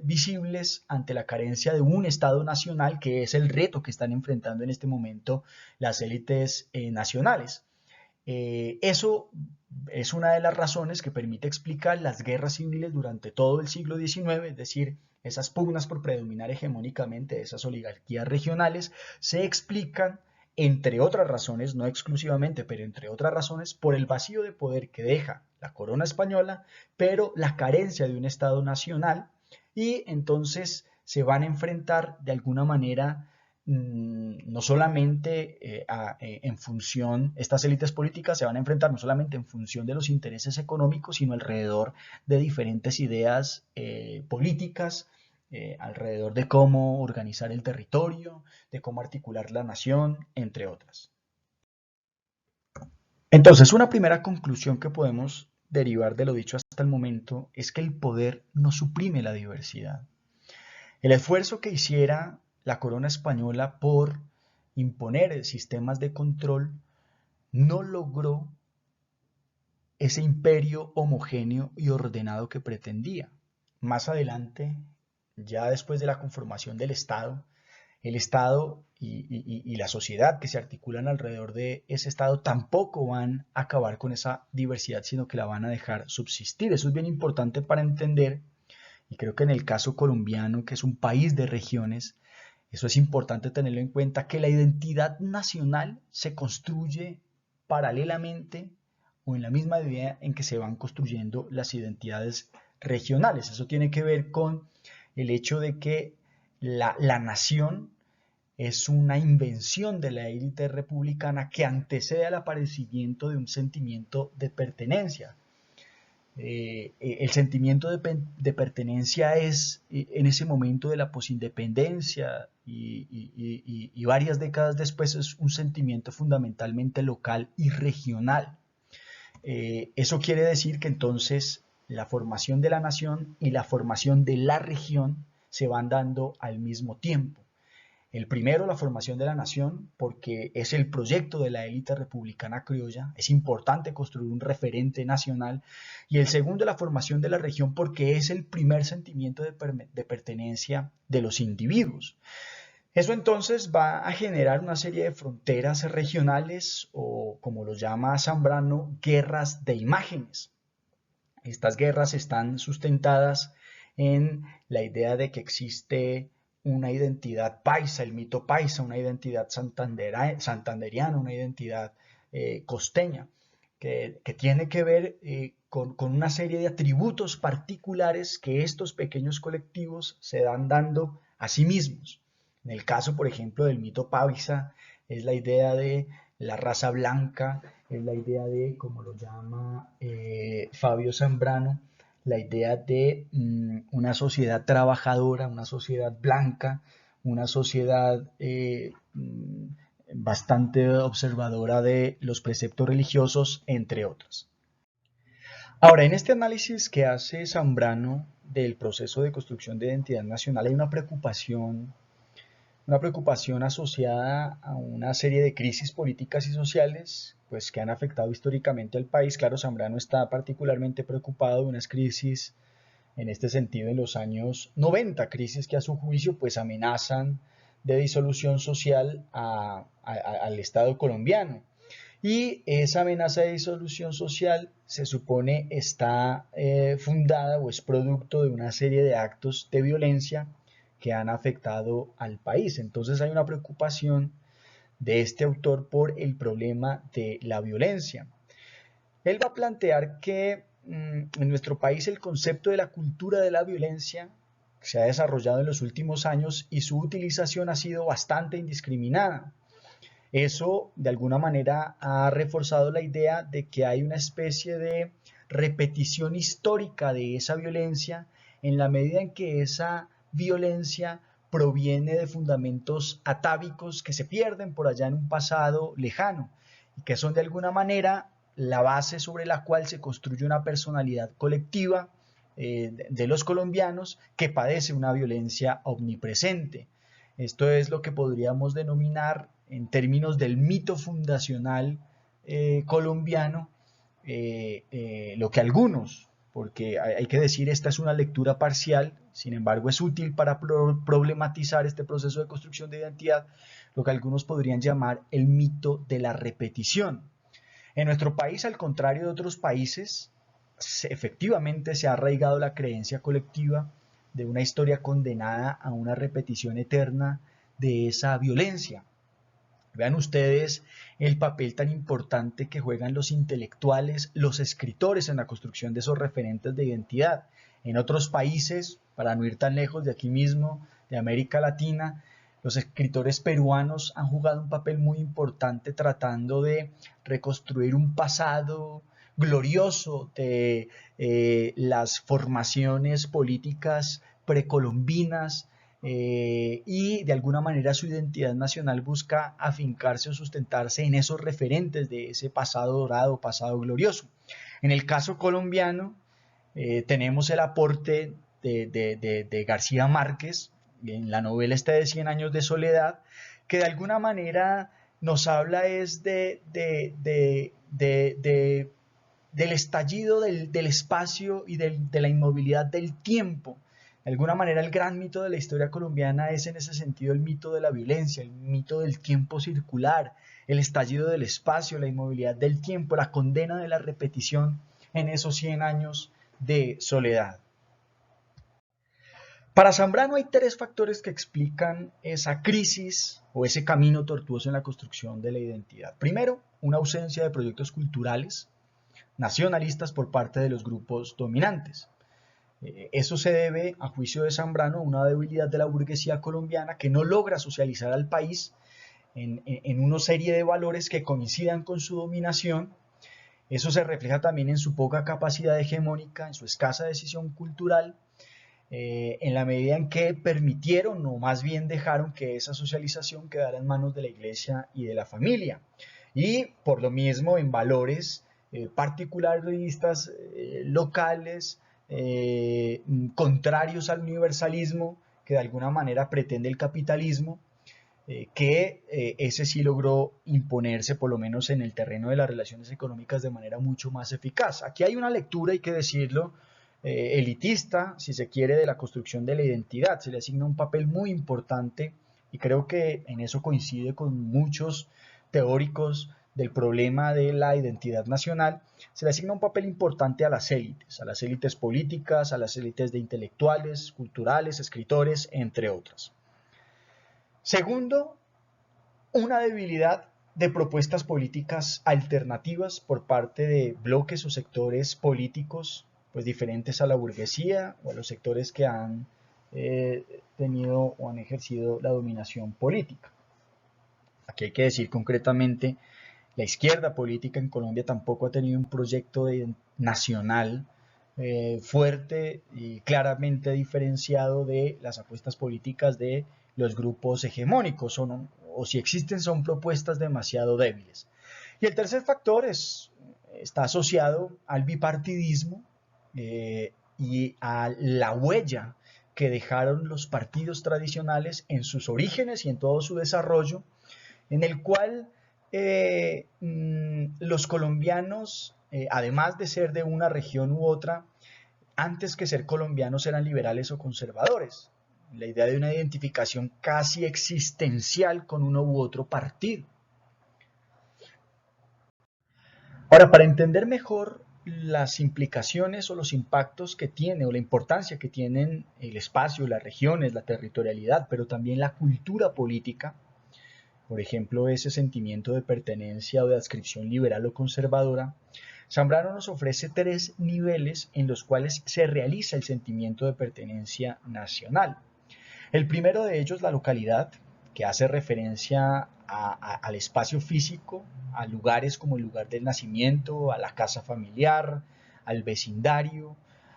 visibles ante la carencia de un Estado nacional, que es el reto que están enfrentando en este momento las élites nacionales. Eso es una de las razones que permite explicar las guerras civiles durante todo el siglo XIX, es decir, esas pugnas por predominar hegemónicamente esas oligarquías regionales se explican, entre otras razones, no exclusivamente, pero entre otras razones, por el vacío de poder que deja la corona española, pero la carencia de un Estado nacional, y entonces se van a enfrentar de alguna manera no solamente en función, estas élites políticas se van a enfrentar no solamente en función de los intereses económicos, sino alrededor de diferentes ideas políticas, alrededor de cómo organizar el territorio, de cómo articular la nación, entre otras. Entonces, una primera conclusión que podemos derivar de lo dicho hasta el momento es que el poder no suprime la diversidad. El esfuerzo que hiciera la corona española por imponer sistemas de control no logró ese imperio homogéneo y ordenado que pretendía. Más adelante, ya después de la conformación del Estado, el Estado y la sociedad que se articulan alrededor de ese Estado tampoco van a acabar con esa diversidad, sino que la van a dejar subsistir. Eso es bien importante para entender, y creo que en el caso colombiano, que es un país de regiones, Eso es importante tenerlo en cuenta, que la identidad nacional se construye paralelamente o en la misma medida en que se van construyendo las identidades regionales. Eso tiene que ver con el hecho de que la nación es una invención de la élite republicana que antecede al aparecimiento de un sentimiento de pertenencia. El sentimiento de pertenencia es, en ese momento de la posindependencia y varias décadas después, es un sentimiento fundamentalmente local y regional. Eso quiere decir que entonces la formación de la nación y la formación de la región se van dando al mismo tiempo. El primero, la formación de la nación, porque es el proyecto de la élite republicana criolla, es importante construir un referente nacional. Y el segundo, la formación de la región, porque es el primer sentimiento de pertenencia de los individuos. Eso entonces va a generar una serie de fronteras regionales o, como lo llama Zambrano, guerras de imágenes. Estas guerras están sustentadas en la idea de que existe una identidad paisa, el mito paisa, una identidad santanderiana, una identidad costeña, que tiene que ver con una serie de atributos particulares que estos pequeños colectivos se dan dando a sí mismos. En el caso, por ejemplo, del mito paisa, es la idea de la raza blanca, es la idea de, como lo llama Fabio Zambrano, la idea de una sociedad trabajadora, una sociedad blanca, una sociedad bastante observadora de los preceptos religiosos, entre otros. Ahora, en este análisis que hace Zambrano del proceso de construcción de identidad nacional hay una preocupación asociada a una serie de crisis políticas y sociales pues, que han afectado históricamente al país. Claro, Zambrano está particularmente preocupado de unas crisis en este sentido en los años 90, crisis que a su juicio pues, amenazan de disolución social al Estado colombiano. Y esa amenaza de disolución social se supone está fundada o es producto de una serie de actos de violencia que han afectado al país. Entonces hay una preocupación de este autor por el problema de la violencia. Él va a plantear que en nuestro país el concepto de la cultura de la violencia se ha desarrollado en los últimos años y su utilización ha sido bastante indiscriminada. Eso de alguna manera ha reforzado la idea de que hay una especie de repetición histórica de esa violencia en la medida en que esa violencia proviene de fundamentos atávicos que se pierden por allá en un pasado lejano y que son de alguna manera la base sobre la cual se construye una personalidad colectiva de los colombianos que padece una violencia omnipresente. Esto es lo que podríamos denominar en términos del mito fundacional colombiano, lo que algunos, porque hay que decir, esta es una lectura parcial, sin embargo es útil para problematizar este proceso de construcción de identidad, lo que algunos podrían llamar el mito de la repetición. En nuestro país, al contrario de otros países, efectivamente se ha arraigado la creencia colectiva de una historia condenada a una repetición eterna de esa violencia. Vean ustedes el papel tan importante que juegan los intelectuales, los escritores en la construcción de esos referentes de identidad. En otros países, para no ir tan lejos de aquí mismo, de América Latina, los escritores peruanos han jugado un papel muy importante tratando de reconstruir un pasado glorioso de las formaciones políticas precolombinas, y de alguna manera su identidad nacional busca afincarse o sustentarse en esos referentes de ese pasado dorado, pasado glorioso. En el caso colombiano tenemos el aporte de García Márquez en la novela esta de 100 años de soledad, que de alguna manera nos habla es del estallido del espacio y de la inmovilidad del tiempo. De alguna manera el gran mito de la historia colombiana es en ese sentido el mito de la violencia, el mito del tiempo circular, el estallido del espacio, la inmovilidad del tiempo, la condena de la repetición en esos 100 años de soledad. Para Zambrano hay tres factores que explican esa crisis o ese camino tortuoso en la construcción de la identidad. Primero, una ausencia de proyectos culturales nacionalistas por parte de los grupos dominantes. Eso se debe, a juicio de Zambrano, a una debilidad de la burguesía colombiana que no logra socializar al país en una serie de valores que coincidan con su dominación. Eso se refleja también en su poca capacidad hegemónica, en su escasa decisión cultural, en la medida en que permitieron o más bien dejaron que esa socialización quedara en manos de la iglesia y de la familia. Y por lo mismo en valores particularistas, locales, contrarios al universalismo que de alguna manera pretende el capitalismo, que ese sí logró imponerse por lo menos en el terreno de las relaciones económicas de manera mucho más eficaz. Aquí hay una lectura, hay que decirlo, elitista, si se quiere, de la construcción de la identidad. Se le asigna un papel muy importante y creo que en eso coincide con muchos teóricos del problema de la identidad nacional. Se le asigna un papel importante a las élites políticas, a las élites de intelectuales, culturales, escritores, entre otras. Segundo, una debilidad de propuestas políticas alternativas por parte de bloques o sectores políticos pues diferentes a la burguesía o a los sectores que han tenido o han ejercido la dominación política. Aquí hay que decir concretamente, la izquierda política en Colombia tampoco ha tenido un proyecto nacional fuerte y claramente diferenciado de las apuestas políticas de los grupos hegemónicos, o si existen son propuestas demasiado débiles. Y el tercer factor está asociado al bipartidismo y a la huella que dejaron los partidos tradicionales en sus orígenes y en todo su desarrollo, en el cual los colombianos, además de ser de una región u otra, antes que ser colombianos eran liberales o conservadores. La idea de una identificación casi existencial con uno u otro partido. Ahora, para entender mejor las implicaciones o los impactos que tiene o la importancia que tienen el espacio, las regiones, la territorialidad, pero también la cultura política, por ejemplo, ese sentimiento de pertenencia o de adscripción liberal o conservadora, Zambrano nos ofrece tres niveles en los cuales se realiza el sentimiento de pertenencia nacional. El primero de ellos, la localidad, que hace referencia al espacio físico, a lugares como el lugar del nacimiento, a la casa familiar, al vecindario,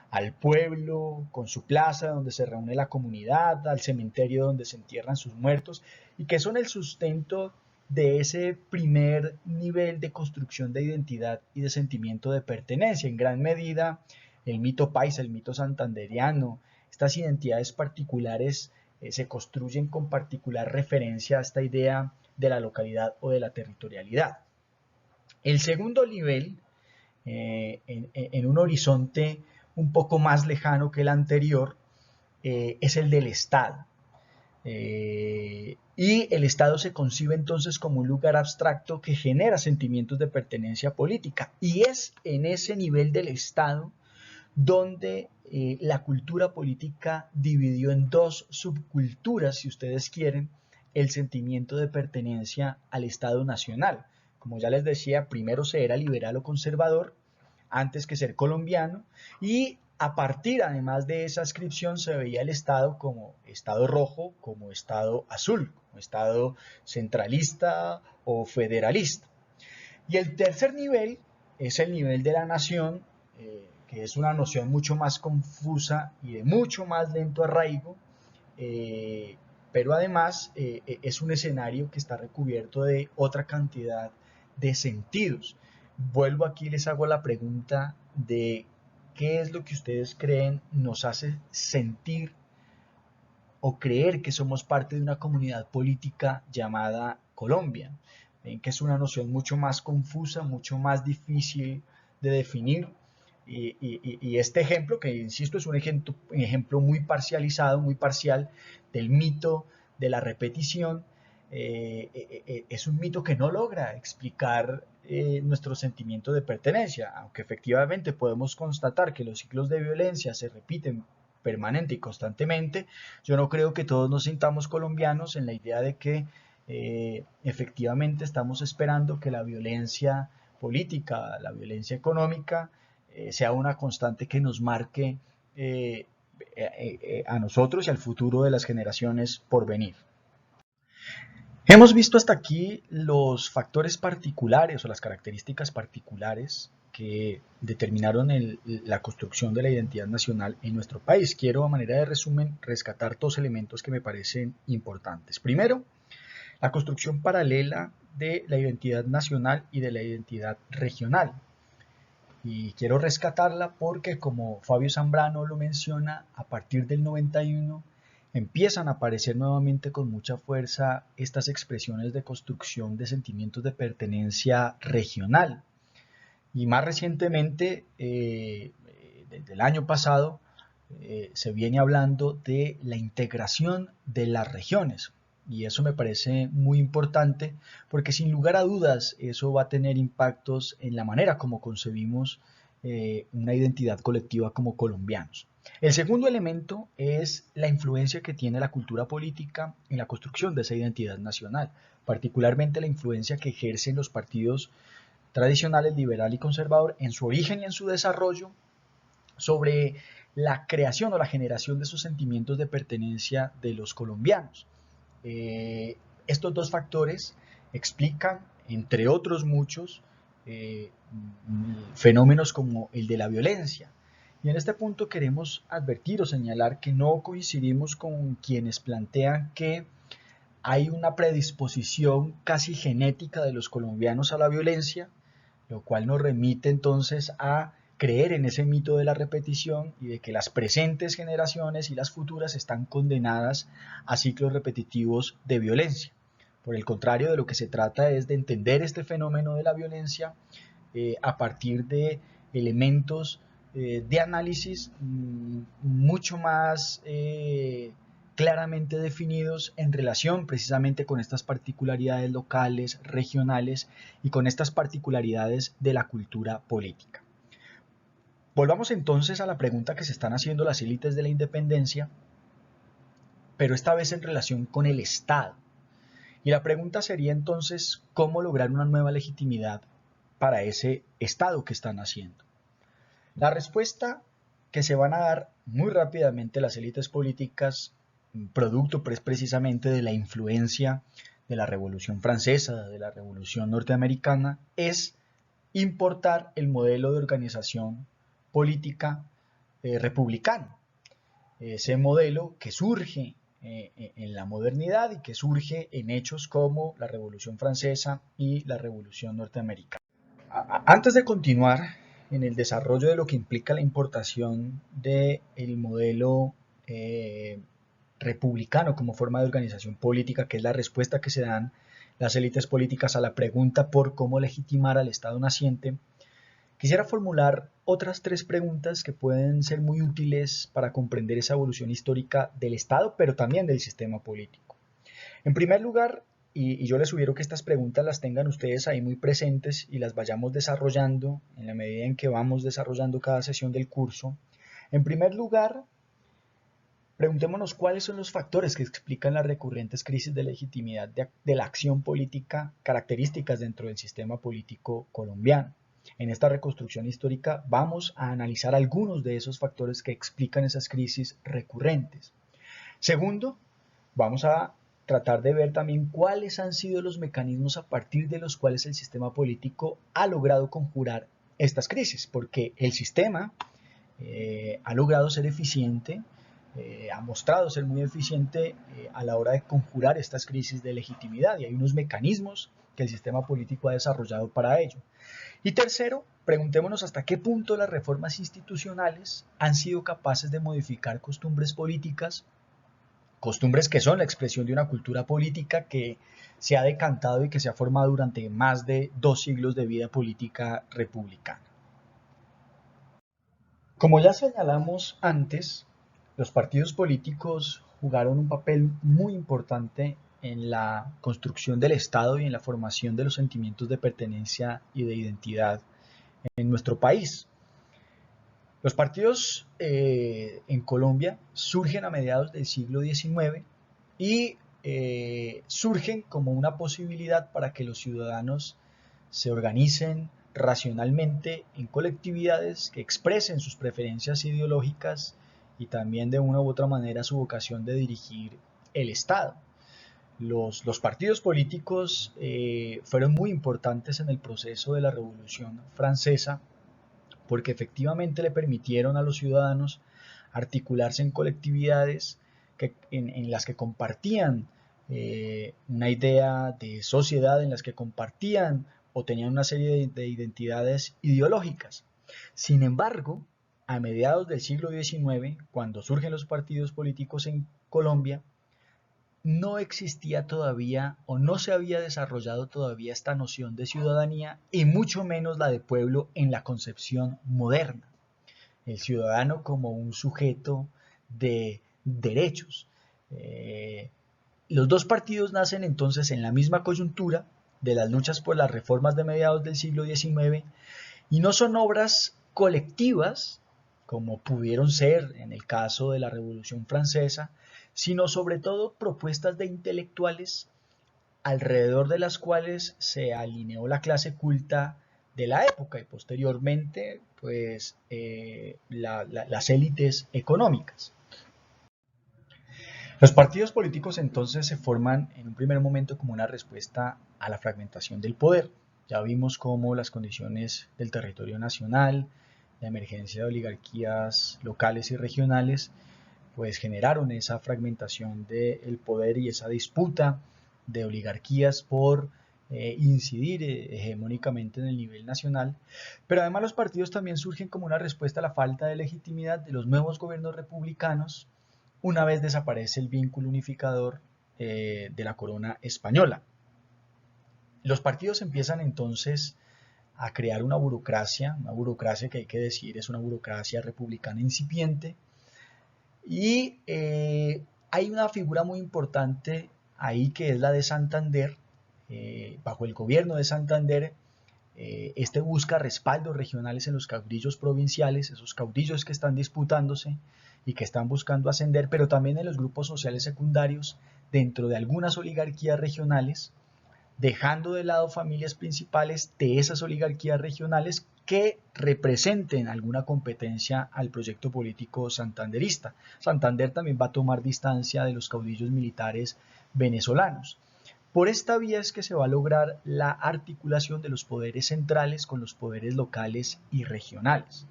al pueblo con su plaza donde se reúne la comunidad, al cementerio donde se entierran sus muertos, y que son el sustento de ese primer nivel de construcción de identidad y de sentimiento de pertenencia. En gran medida, el mito paisa, el mito santandereano, estas identidades particulares se construyen con particular referencia a esta idea de la localidad o de la territorialidad. El segundo nivel, en un horizonte un poco más lejano que el anterior, es el del Estado. Y el Estado se concibe entonces como un lugar abstracto que genera sentimientos de pertenencia política. Y es en ese nivel del Estado donde la cultura política dividió en dos subculturas, si ustedes quieren, el sentimiento de pertenencia al Estado nacional. Como ya les decía, primero se era liberal o conservador, antes que ser colombiano, y a partir además de esa adscripción se veía el Estado como Estado rojo, como Estado azul, como Estado centralista o federalista. Y el tercer nivel es el nivel de la nación, que es una noción mucho más confusa y de mucho más lento arraigo, pero además es un escenario que está recubierto de otra cantidad de sentidos. Vuelvo aquí y les hago la pregunta de qué es lo que ustedes creen nos hace sentir o creer que somos parte de una comunidad política llamada Colombia. Ven que es una noción mucho más confusa, mucho más difícil de definir. Y este ejemplo, que insisto, es un ejemplo muy parcializado, muy parcial del mito de la repetición, es un mito que no logra explicar nuestro sentimiento de pertenencia, aunque efectivamente podemos constatar que los ciclos de violencia se repiten permanente y constantemente, yo no creo que todos nos sintamos colombianos en la idea de que efectivamente estamos esperando que la violencia política, la violencia económica, sea una constante que nos marque a nosotros y al futuro de las generaciones por venir. Hemos visto hasta aquí los factores particulares o las características particulares que determinaron la construcción de la identidad nacional en nuestro país. Quiero, a manera de resumen, rescatar dos elementos que me parecen importantes. Primero, la construcción paralela de la identidad nacional y de la identidad regional. Y quiero rescatarla porque, como Fabio Zambrano lo menciona, a partir del 91 empiezan a aparecer nuevamente con mucha fuerza estas expresiones de construcción de sentimientos de pertenencia regional. Y más recientemente, desde el año pasado, se viene hablando de la integración de las regiones. Y eso me parece muy importante porque sin lugar a dudas eso va a tener impactos en la manera como concebimos una identidad colectiva como colombianos. El segundo elemento es la influencia que tiene la cultura política en la construcción de esa identidad nacional, particularmente la influencia que ejercen los partidos tradicionales, liberal y conservador, en su origen y en su desarrollo, sobre la creación o la generación de esos sentimientos de pertenencia de los colombianos. Estos dos factores explican, entre otros muchos, fenómenos como el de la violencia. Y en este punto queremos advertir o señalar que no coincidimos con quienes plantean que hay una predisposición casi genética de los colombianos a la violencia, lo cual nos remite entonces a creer en ese mito de la repetición y de que las presentes generaciones y las futuras están condenadas a ciclos repetitivos de violencia. Por el contrario, de lo que se trata es de entender este fenómeno de la violencia a partir de elementos de análisis mucho más claramente definidos en relación precisamente con estas particularidades locales, regionales y con estas particularidades de la cultura política. Volvamos entonces a la pregunta que se están haciendo las élites de la independencia, pero esta vez en relación con el Estado. Y la pregunta sería entonces, ¿cómo lograr una nueva legitimidad para ese Estado que están haciendo? La respuesta que se van a dar muy rápidamente las élites políticas, producto precisamente de la influencia de la Revolución Francesa, de la Revolución Norteamericana, es importar el modelo de organización política republicano. Ese modelo que surge en la modernidad y que surge en hechos como la Revolución Francesa y la Revolución Norteamericana. Antes de continuar en el desarrollo de lo que implica la importación del modelo republicano como forma de organización política, que es la respuesta que se dan las élites políticas a la pregunta por cómo legitimar al Estado naciente, quisiera formular otras tres preguntas que pueden ser muy útiles para comprender esa evolución histórica del Estado, pero también del sistema político. En primer lugar, y yo les sugiero que estas preguntas las tengan ustedes ahí muy presentes y las vayamos desarrollando en la medida en que vamos desarrollando cada sesión del curso. En primer lugar, preguntémonos cuáles son los factores que explican las recurrentes crisis de legitimidad de la acción política características dentro del sistema político colombiano. En esta reconstrucción histórica vamos a analizar algunos de esos factores que explican esas crisis recurrentes. Segundo, vamos a tratar de ver también cuáles han sido los mecanismos a partir de los cuales el sistema político ha logrado conjurar estas crisis, porque el sistema ha logrado ser eficiente, ha mostrado ser muy eficiente a la hora de conjurar estas crisis de legitimidad y hay unos mecanismos que el sistema político ha desarrollado para ello. Y tercero, preguntémonos hasta qué punto las reformas institucionales han sido capaces de modificar costumbres políticas, costumbres que son la expresión de una cultura política que se ha decantado y que se ha formado durante más de 2 siglos de vida política republicana. Como ya señalamos antes, los partidos políticos jugaron un papel muy importante en la construcción del Estado y en la formación de los sentimientos de pertenencia y de identidad en nuestro país. Los partidos en Colombia surgen a mediados del siglo XIX y surgen como una posibilidad para que los ciudadanos se organicen racionalmente en colectividades que expresen sus preferencias ideológicas y también de una u otra manera su vocación de dirigir el Estado. Los partidos políticos fueron muy importantes en el proceso de la Revolución Francesa porque efectivamente le permitieron a los ciudadanos articularse en colectividades en las que compartían una idea de sociedad, en las que compartían o tenían una serie de identidades ideológicas. Sin embargo, a mediados del siglo XIX, cuando surgen los partidos políticos en Colombia, no existía todavía o no se había desarrollado todavía esta noción de ciudadanía y mucho menos la de pueblo en la concepción moderna. El ciudadano como un sujeto de derechos. Los dos partidos nacen entonces en la misma coyuntura de las luchas por las reformas de mediados del siglo XIX y no son obras colectivas, como pudieron ser en el caso de la Revolución Francesa, sino sobre todo propuestas de intelectuales alrededor de las cuales se alineó la clase culta de la época y posteriormente pues las élites económicas. Los partidos políticos entonces se forman en un primer momento como una respuesta a la fragmentación del poder. Ya vimos cómo las condiciones del territorio nacional, la emergencia de oligarquías locales y regionales, pues generaron esa fragmentación del poder y esa disputa de oligarquías por incidir hegemónicamente en el nivel nacional. Pero además los partidos también surgen como una respuesta a la falta de legitimidad de los nuevos gobiernos republicanos una vez desaparece el vínculo unificador de la corona española. Los partidos empiezan entonces a crear una burocracia que hay que decir es una burocracia republicana incipiente, y hay una figura muy importante ahí que es la de Santander. Bajo el gobierno de Santander, este busca respaldos regionales en los caudillos provinciales, esos caudillos que están disputándose y que están buscando ascender, pero también en los grupos sociales secundarios dentro de algunas oligarquías regionales, dejando de lado familias principales de esas oligarquías regionales que representen alguna competencia al proyecto político santanderista. Santander también va a tomar distancia de los caudillos militares venezolanos. Por esta vía es que se va a lograr la articulación de los poderes centrales con los poderes locales y regionales.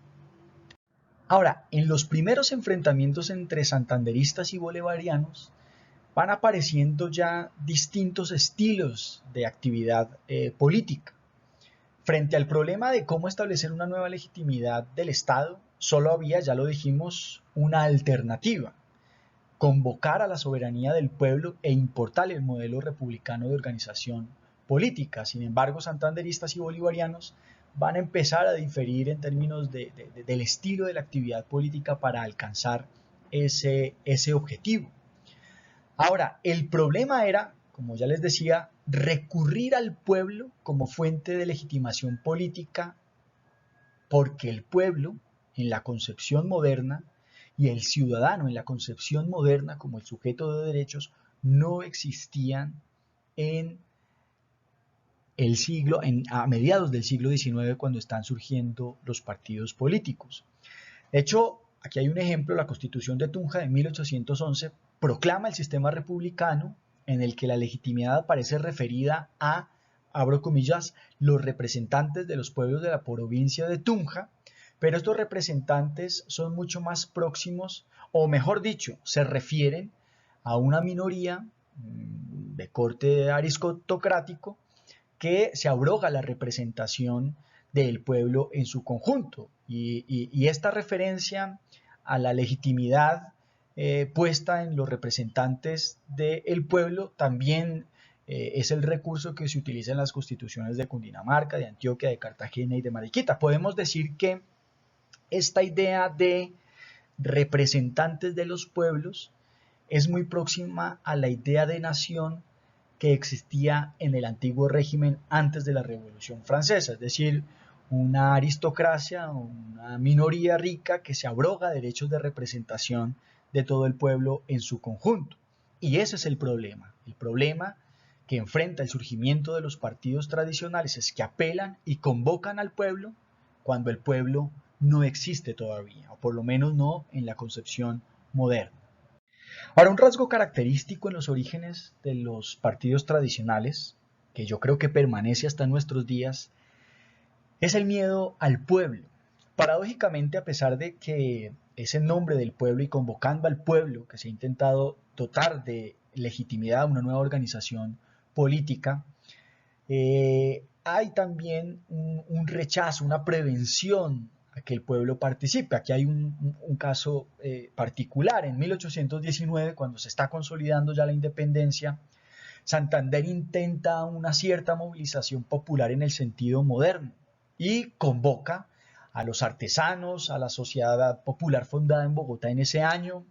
Ahora, en los primeros enfrentamientos entre santanderistas y bolivarianos, van apareciendo ya distintos estilos de actividad política. Frente al problema de cómo establecer una nueva legitimidad del Estado, solo había, ya lo dijimos, una alternativa: convocar a la soberanía del pueblo e importar el modelo republicano de organización política. Sin embargo, santanderistas y bolivarianos van a empezar a diferir en términos del estilo de la actividad política para alcanzar ese objetivo. Ahora, el problema era, como ya les decía, recurrir al pueblo como fuente de legitimación política, porque el pueblo, en la concepción moderna, y el ciudadano, en la concepción moderna como el sujeto de derechos, no existían en a mediados del siglo XIX, cuando están surgiendo los partidos políticos. De hecho, aquí hay un ejemplo: la Constitución de Tunja de 1811 proclama el sistema republicano, en el que la legitimidad aparece referida a, abro comillas, los representantes de los pueblos de la provincia de Tunja, pero estos representantes son mucho más próximos, o mejor dicho, se refieren a una minoría de corte aristocrático que se abroga la representación del pueblo en su conjunto. Y esta referencia a la legitimidad puesta en los representantes del pueblo también es el recurso que se utiliza en las constituciones de Cundinamarca, de Antioquia, de Cartagena y de Mariquita. Podemos decir que esta idea de representantes de los pueblos es muy próxima a la idea de nación que existía en el antiguo régimen antes de la Revolución Francesa, es decir, una aristocracia, una minoría rica que se abroga derechos de representación de todo el pueblo en su conjunto. Y ese es el problema. El problema que enfrenta el surgimiento de los partidos tradicionales es que apelan y convocan al pueblo cuando el pueblo no existe todavía, o por lo menos no en la concepción moderna. Ahora, un rasgo característico en los orígenes de los partidos tradicionales, que yo creo que permanece hasta nuestros días, es el miedo al pueblo. Paradójicamente, a pesar de que es en nombre del pueblo y convocando al pueblo que se ha intentado dotar de legitimidad a una nueva organización política, hay también un rechazo, una prevención a que el pueblo participe. Aquí hay un caso particular. En 1819, cuando se está consolidando ya la independencia, Santander intenta una cierta movilización popular en el sentido moderno y convoca a los artesanos, a la sociedad popular fundada en Bogotá en ese año,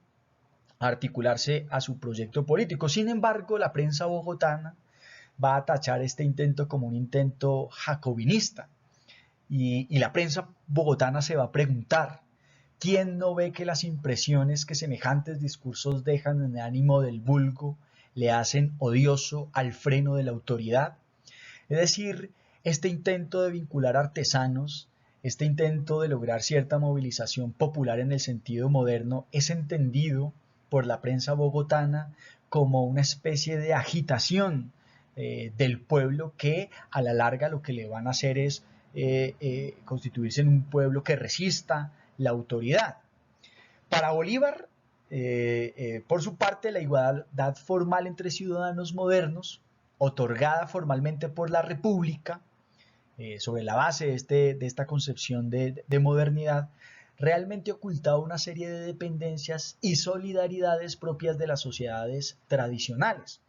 a articularse a su proyecto político. Sin embargo, la prensa bogotana va a tachar este intento como un intento jacobinista y la prensa bogotana se va a preguntar, ¿quién no ve que las impresiones que semejantes discursos dejan en el ánimo del vulgo le hacen odioso al freno de la autoridad? Es decir, este intento de vincular artesanos, este intento de lograr cierta movilización popular en el sentido moderno, es entendido por la prensa bogotana como una especie de agitación del pueblo que a la larga lo que le van a hacer es constituirse en un pueblo que resista la autoridad. Para Bolívar, por su parte, la igualdad formal entre ciudadanos modernos, otorgada formalmente por la República, sobre la base de esta concepción de modernidad, realmente ocultaba una serie de dependencias y solidaridades propias de las sociedades tradicionales.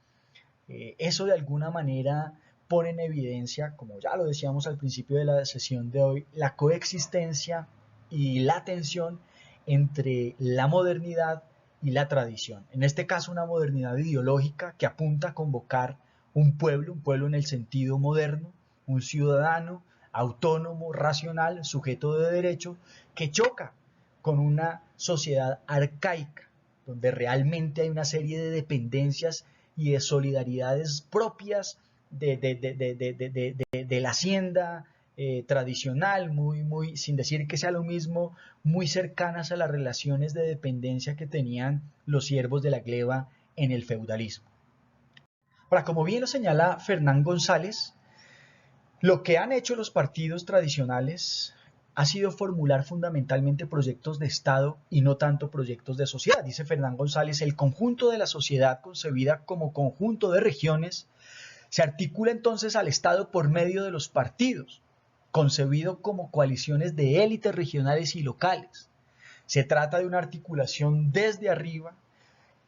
Eso de alguna manera pone en evidencia, como ya lo decíamos al principio de la sesión de hoy, la coexistencia y la tensión entre la modernidad y la tradición. En este caso, una modernidad ideológica que apunta a convocar un pueblo en el sentido moderno, un ciudadano autónomo, racional, sujeto de derecho, que choca con una sociedad arcaica, donde realmente hay una serie de dependencias y de solidaridades propias de la hacienda tradicional, sin decir que sea lo mismo, muy cercanas a las relaciones de dependencia que tenían los siervos de la gleba en el feudalismo. Ahora, como bien lo señala Fernán González, lo que han hecho los partidos tradicionales ha sido formular fundamentalmente proyectos de Estado y no tanto proyectos de sociedad. Dice Fernán González, el conjunto de la sociedad concebida como conjunto de regiones se articula entonces al Estado por medio de los partidos, concebido como coaliciones de élites regionales y locales. Se trata de una articulación desde arriba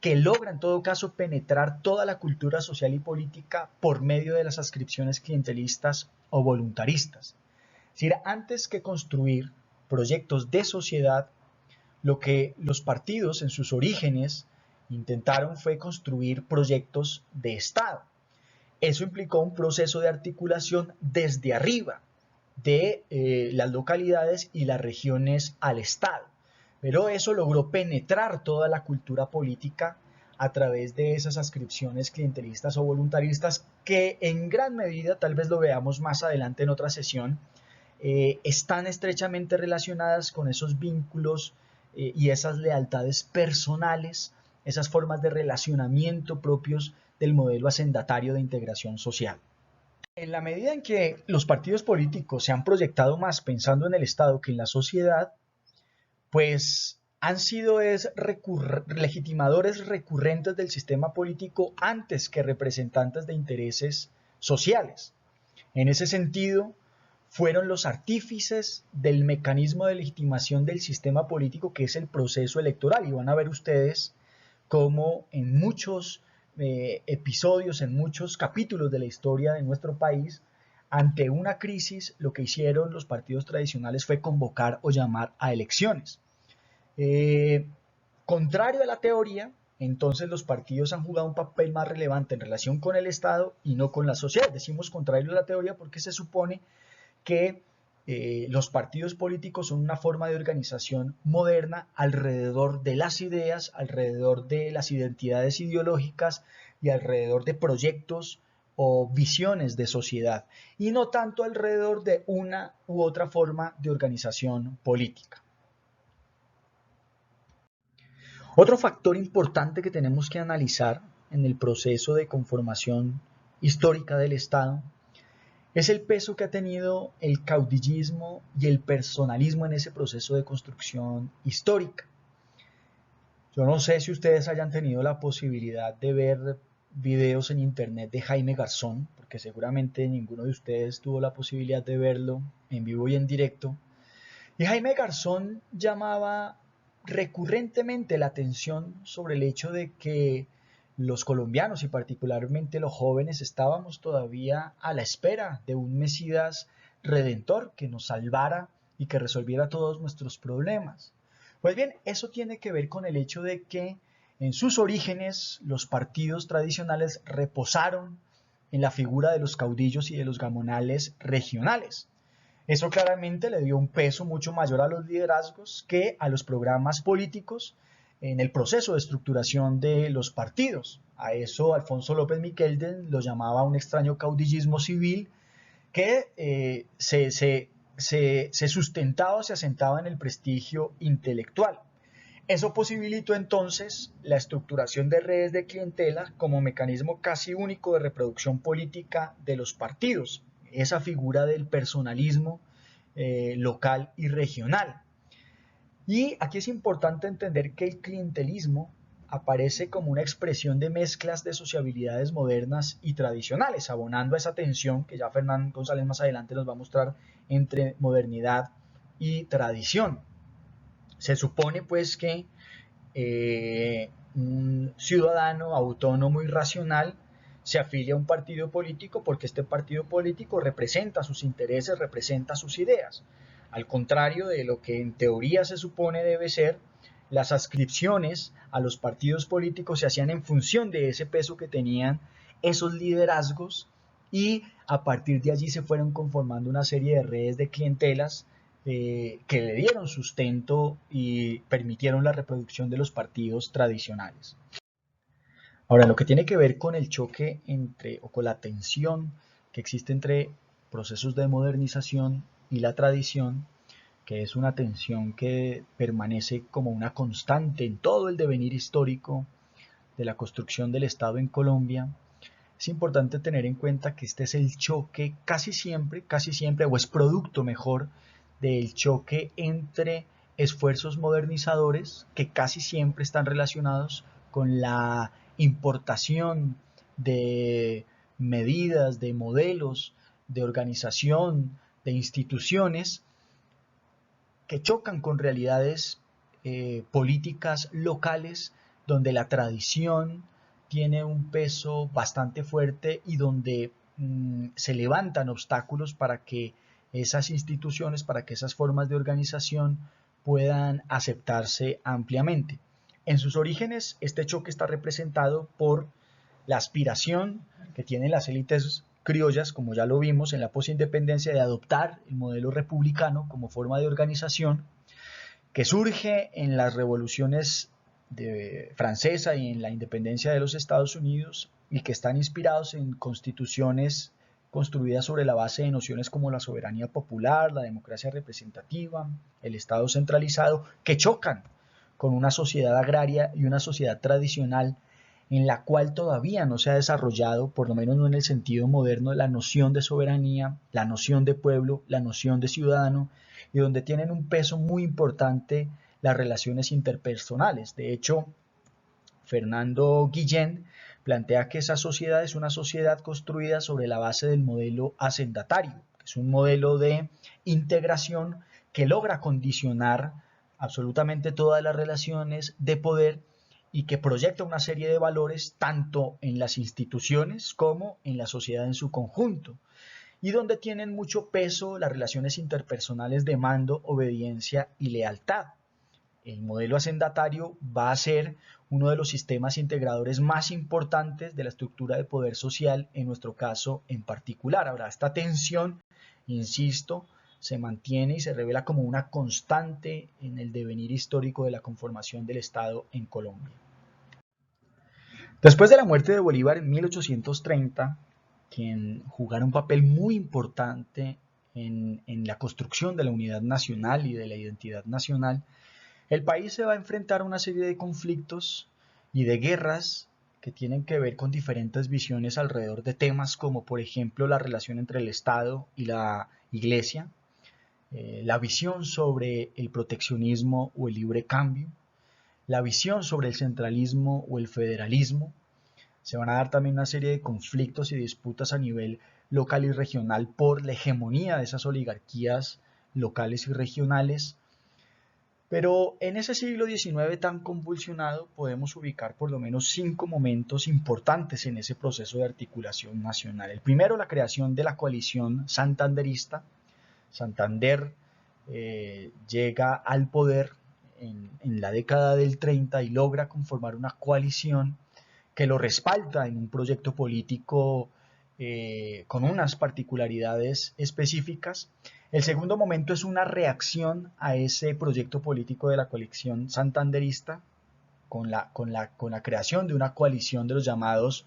que logra en todo caso penetrar toda la cultura social y política por medio de las adscripciones clientelistas o voluntaristas. Es decir, antes que construir proyectos de sociedad, lo que los partidos en sus orígenes intentaron fue construir proyectos de Estado. Eso implicó un proceso de articulación desde arriba de las localidades y las regiones al Estado. Pero eso logró penetrar toda la cultura política a través de esas adscripciones clientelistas o voluntaristas que en gran medida, tal vez lo veamos más adelante en otra sesión, están estrechamente relacionadas con esos vínculos y esas lealtades personales, esas formas de relacionamiento propios del modelo hacendatario de integración social. En la medida en que los partidos políticos se han proyectado más pensando en el Estado que en la sociedad, pues han sido legitimadores recurrentes del sistema político antes que representantes de intereses sociales. En ese sentido, fueron los artífices del mecanismo de legitimación del sistema político que es el proceso electoral. Y van a ver ustedes cómo en muchos episodios, en muchos capítulos de la historia de nuestro país, ante una crisis, lo que hicieron los partidos tradicionales fue convocar o llamar a elecciones. Contrario a la teoría, entonces los partidos han jugado un papel más relevante en relación con el Estado y no con la sociedad. Decimos contrario a la teoría porque se supone que los partidos políticos son una forma de organización moderna alrededor de las ideas, alrededor de las identidades ideológicas y alrededor de proyectos o visiones de sociedad, y no tanto alrededor de una u otra forma de organización política. Otro factor importante que tenemos que analizar en el proceso de conformación histórica del Estado es el peso que ha tenido el caudillismo y el personalismo en ese proceso de construcción histórica. Yo no sé si ustedes hayan tenido la posibilidad de ver videos en internet de Jaime Garzón, porque seguramente ninguno de ustedes tuvo la posibilidad de verlo en vivo y en directo. Y Jaime Garzón llamaba recurrentemente la atención sobre el hecho de que los colombianos y particularmente los jóvenes estábamos todavía a la espera de un Mesías redentor que nos salvara y que resolviera todos nuestros problemas. Pues bien, eso tiene que ver con el hecho de que en sus orígenes los partidos tradicionales reposaron en la figura de los caudillos y de los gamonales regionales. Eso claramente le dio un peso mucho mayor a los liderazgos que a los programas políticos en el proceso de estructuración de los partidos. A eso Alfonso López Miquelden lo llamaba un extraño caudillismo civil que se sustentaba o se asentaba en el prestigio intelectual. Eso posibilitó entonces la estructuración de redes de clientela como mecanismo casi único de reproducción política de los partidos, esa figura del personalismo local y regional. Y aquí es importante entender que el clientelismo aparece como una expresión de mezclas de sociabilidades modernas y tradicionales, abonando a esa tensión que ya Fernán González más adelante nos va a mostrar entre modernidad y tradición. Se supone pues que un ciudadano autónomo y racional se afilia a un partido político porque este partido político representa sus intereses, representa sus ideas. Al contrario de lo que en teoría se supone debe ser, las adscripciones a los partidos políticos se hacían en función de ese peso que tenían esos liderazgos y a partir de allí se fueron conformando una serie de redes de clientelas que le dieron sustento y permitieron la reproducción de los partidos tradicionales. Ahora, lo que tiene que ver con el choque entre, o con la tensión que existe entre procesos de modernización y la tradición, que es una tensión que permanece como una constante en todo el devenir histórico de la construcción del Estado en Colombia, es importante tener en cuenta que este es el choque casi siempre, o es producto mejor, del choque entre esfuerzos modernizadores que casi siempre están relacionados con la importación de medidas, de modelos, de organización, de instituciones que chocan con realidades políticas locales donde la tradición tiene un peso bastante fuerte y donde se levantan obstáculos para que esas instituciones, para que esas formas de organización puedan aceptarse ampliamente. En sus orígenes, este choque está representado por la aspiración que tienen las élites criollas, como ya lo vimos en la posindependencia, de adoptar el modelo republicano como forma de organización, que surge en las revoluciones francesa y en la independencia de los Estados Unidos y que están inspirados en constituciones construidas sobre la base de nociones como la soberanía popular, la democracia representativa, el Estado centralizado, que chocan con una sociedad agraria y una sociedad tradicional en la cual todavía no se ha desarrollado, por lo menos no en el sentido moderno, la noción de soberanía, la noción de pueblo, la noción de ciudadano, y donde tienen un peso muy importante las relaciones interpersonales. De hecho, Fernando Guillén plantea que esa sociedad es una sociedad construida sobre la base del modelo hacendatario, que es un modelo de integración que logra condicionar absolutamente todas las relaciones de poder y que proyecta una serie de valores tanto en las instituciones como en la sociedad en su conjunto, y donde tienen mucho peso las relaciones interpersonales de mando, obediencia y lealtad. El modelo hacendatario va a ser uno de los sistemas integradores más importantes de la estructura de poder social, en nuestro caso en particular. Ahora, esta tensión, insisto, se mantiene y se revela como una constante en el devenir histórico de la conformación del Estado en Colombia. Después de la muerte de Bolívar en 1830, quien jugara un papel muy importante en la construcción de la unidad nacional y de la identidad nacional, el país se va a enfrentar a una serie de conflictos y de guerras que tienen que ver con diferentes visiones alrededor de temas como, por ejemplo, la relación entre el Estado y la Iglesia, la visión sobre el proteccionismo o el libre cambio, la visión sobre el centralismo o el federalismo. Se van a dar también una serie de conflictos y disputas a nivel local y regional por la hegemonía de esas oligarquías locales y regionales. Pero en ese siglo XIX tan convulsionado podemos ubicar por lo menos 5 momentos importantes en ese proceso de articulación nacional. El primero, la creación de la coalición santanderista. Santander llega al poder en la década del 30 y logra conformar una coalición que lo respalda en un proyecto político con unas particularidades específicas. El segundo momento es una reacción a ese proyecto político de la coalición santanderista con la creación de una coalición de los llamados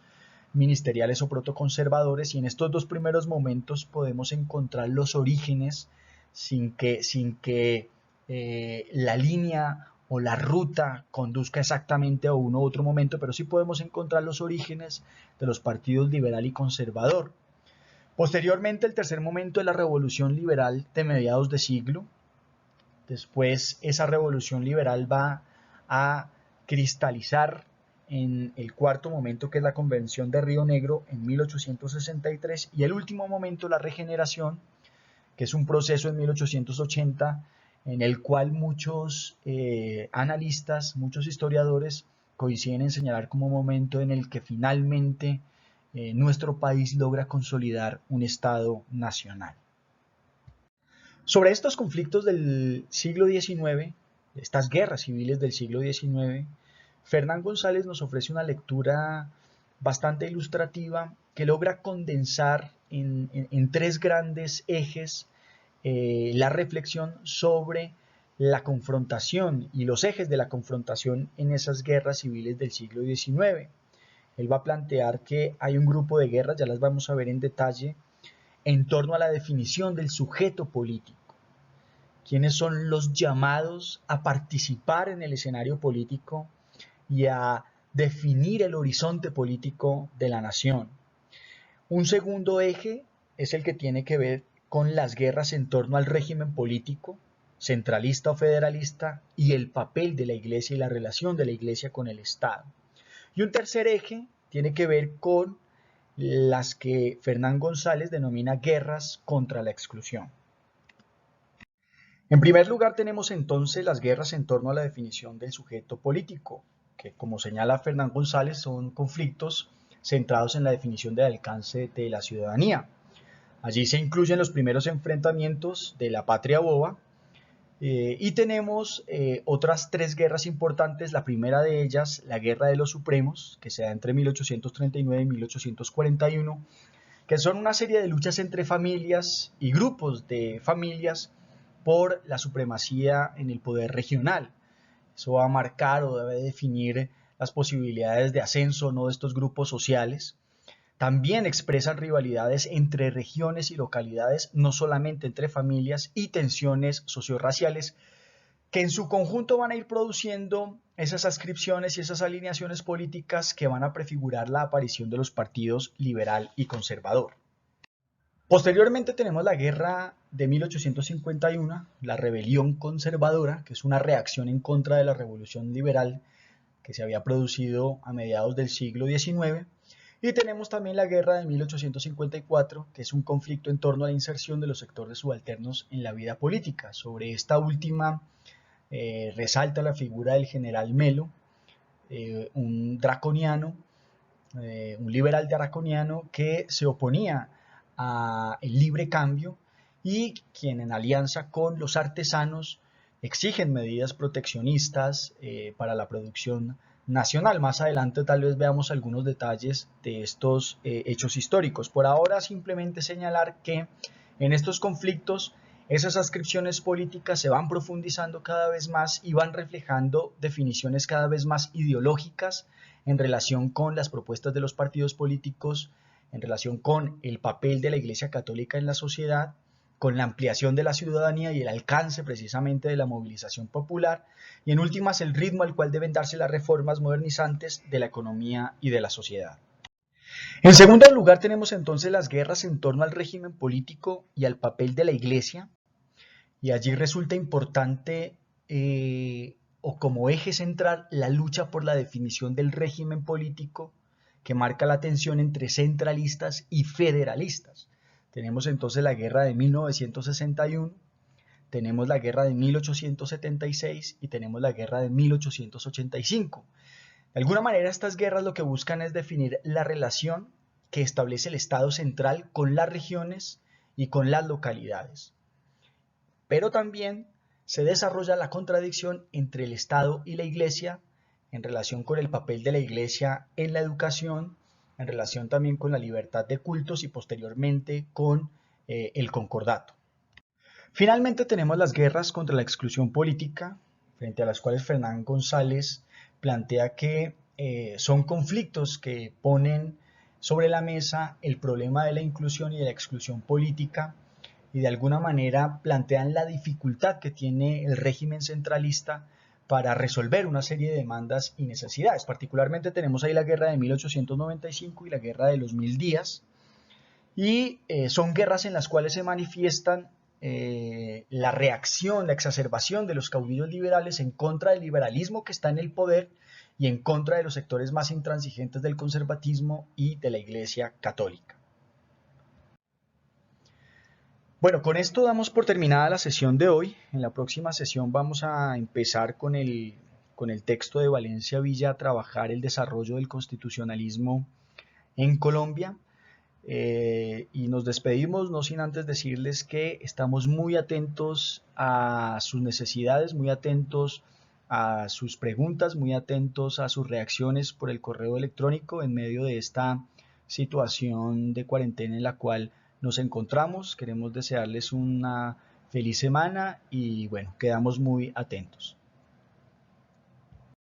ministeriales o protoconservadores, y en estos dos primeros momentos podemos encontrar los orígenes sin que la línea o la ruta conduzca exactamente a uno u otro momento, pero sí podemos encontrar los orígenes de los partidos liberal y conservador. Posteriormente, el tercer momento es la revolución liberal de mediados de siglo. Después, esa revolución liberal va a cristalizar en el cuarto momento, que es la Convención de Río Negro en 1863, y el último momento, la regeneración, que es un proceso en 1880 en el cual muchos analistas, muchos historiadores coinciden en señalar como un momento en el que finalmente nuestro país logra consolidar un Estado nacional. Sobre estos conflictos del siglo XIX, estas guerras civiles del siglo XIX, Fernán González nos ofrece una lectura bastante ilustrativa que logra condensar en tres grandes ejes la reflexión sobre la confrontación y los ejes de la confrontación en esas guerras civiles del siglo XIX. Él va a plantear que hay un grupo de guerras, ya las vamos a ver en detalle, en torno a la definición del sujeto político. ¿Quiénes son los llamados a participar en el escenario político y a definir el horizonte político de la nación? Un segundo eje es el que tiene que ver con las guerras en torno al régimen político, centralista o federalista, y el papel de la Iglesia y la relación de la Iglesia con el Estado. Y un tercer eje tiene que ver con las que Fernán González denomina guerras contra la exclusión. En primer lugar tenemos entonces las guerras en torno a la definición del sujeto político, que como señala Fernán González son conflictos centrados en la definición del alcance de la ciudadanía. Allí se incluyen los primeros enfrentamientos de la patria boba y tenemos otras tres guerras importantes. La primera de ellas, la Guerra de los Supremos, que se da entre 1839 y 1841, que son una serie de luchas entre familias y grupos de familias por la supremacía en el poder regional. Eso va a marcar o debe definir las posibilidades de ascenso o no de estos grupos sociales. También expresan rivalidades entre regiones y localidades, no solamente entre familias, y tensiones sociorraciales que en su conjunto van a ir produciendo esas adscripciones y esas alineaciones políticas que van a prefigurar la aparición de los partidos liberal y conservador. Posteriormente tenemos la guerra de 1851, la rebelión conservadora, que es una reacción en contra de la revolución liberal que se había producido a mediados del siglo XIX. Y tenemos también la guerra de 1854, que es un conflicto en torno a la inserción de los sectores subalternos en la vida política. Sobre esta última resalta la figura del general Melo, un draconiano, un liberal draconiano que se oponía al libre cambio y quien en alianza con los artesanos exigen medidas proteccionistas para la producción nacional. Más adelante tal vez veamos algunos detalles de estos hechos históricos. Por ahora simplemente señalar que en estos conflictos Esas adscripciones políticas se van profundizando cada vez más y van reflejando definiciones cada vez más ideológicas en relación con las propuestas de los partidos políticos, en relación con el papel de la Iglesia Católica en la sociedad, con la ampliación de la ciudadanía y el alcance precisamente de la movilización popular, y en últimas el ritmo al cual deben darse las reformas modernizantes de la economía y de la sociedad. En segundo lugar tenemos entonces las guerras en torno al régimen político y al papel de la Iglesia, y allí resulta importante o como eje central la lucha por la definición del régimen político que marca la tensión entre centralistas y federalistas. Tenemos entonces la guerra de 1961, tenemos la guerra de 1876 y tenemos la guerra de 1885. De alguna manera estas guerras lo que buscan es definir la relación que establece el Estado central con las regiones y con las localidades. Pero también se desarrolla la contradicción entre el Estado y la Iglesia en relación con el papel de la Iglesia en la educación, en relación también con la libertad de cultos y posteriormente con el concordato. Finalmente tenemos las guerras contra la exclusión política, frente a las cuales Fernán González plantea que son conflictos que ponen sobre la mesa el problema de la inclusión y de la exclusión política y de alguna manera plantean la dificultad que tiene el régimen centralista para resolver una serie de demandas y necesidades. Particularmente tenemos ahí la guerra de 1895 y la guerra de los 1000 días, y son guerras en las cuales se manifiestan la reacción, la exacerbación de los caudillos liberales en contra del liberalismo que está en el poder y en contra de los sectores más intransigentes del conservatismo y de la Iglesia Católica. Bueno, con esto damos por terminada la sesión de hoy. En la próxima sesión vamos a empezar con el texto de Valencia Villa a trabajar el desarrollo del constitucionalismo en Colombia. Y nos despedimos no sin antes decirles que estamos muy atentos a sus necesidades, muy atentos a sus preguntas, muy atentos a sus reacciones por el correo electrónico en medio de esta situación de cuarentena en la cual nos encontramos. Queremos desearles una feliz semana y bueno, quedamos muy atentos.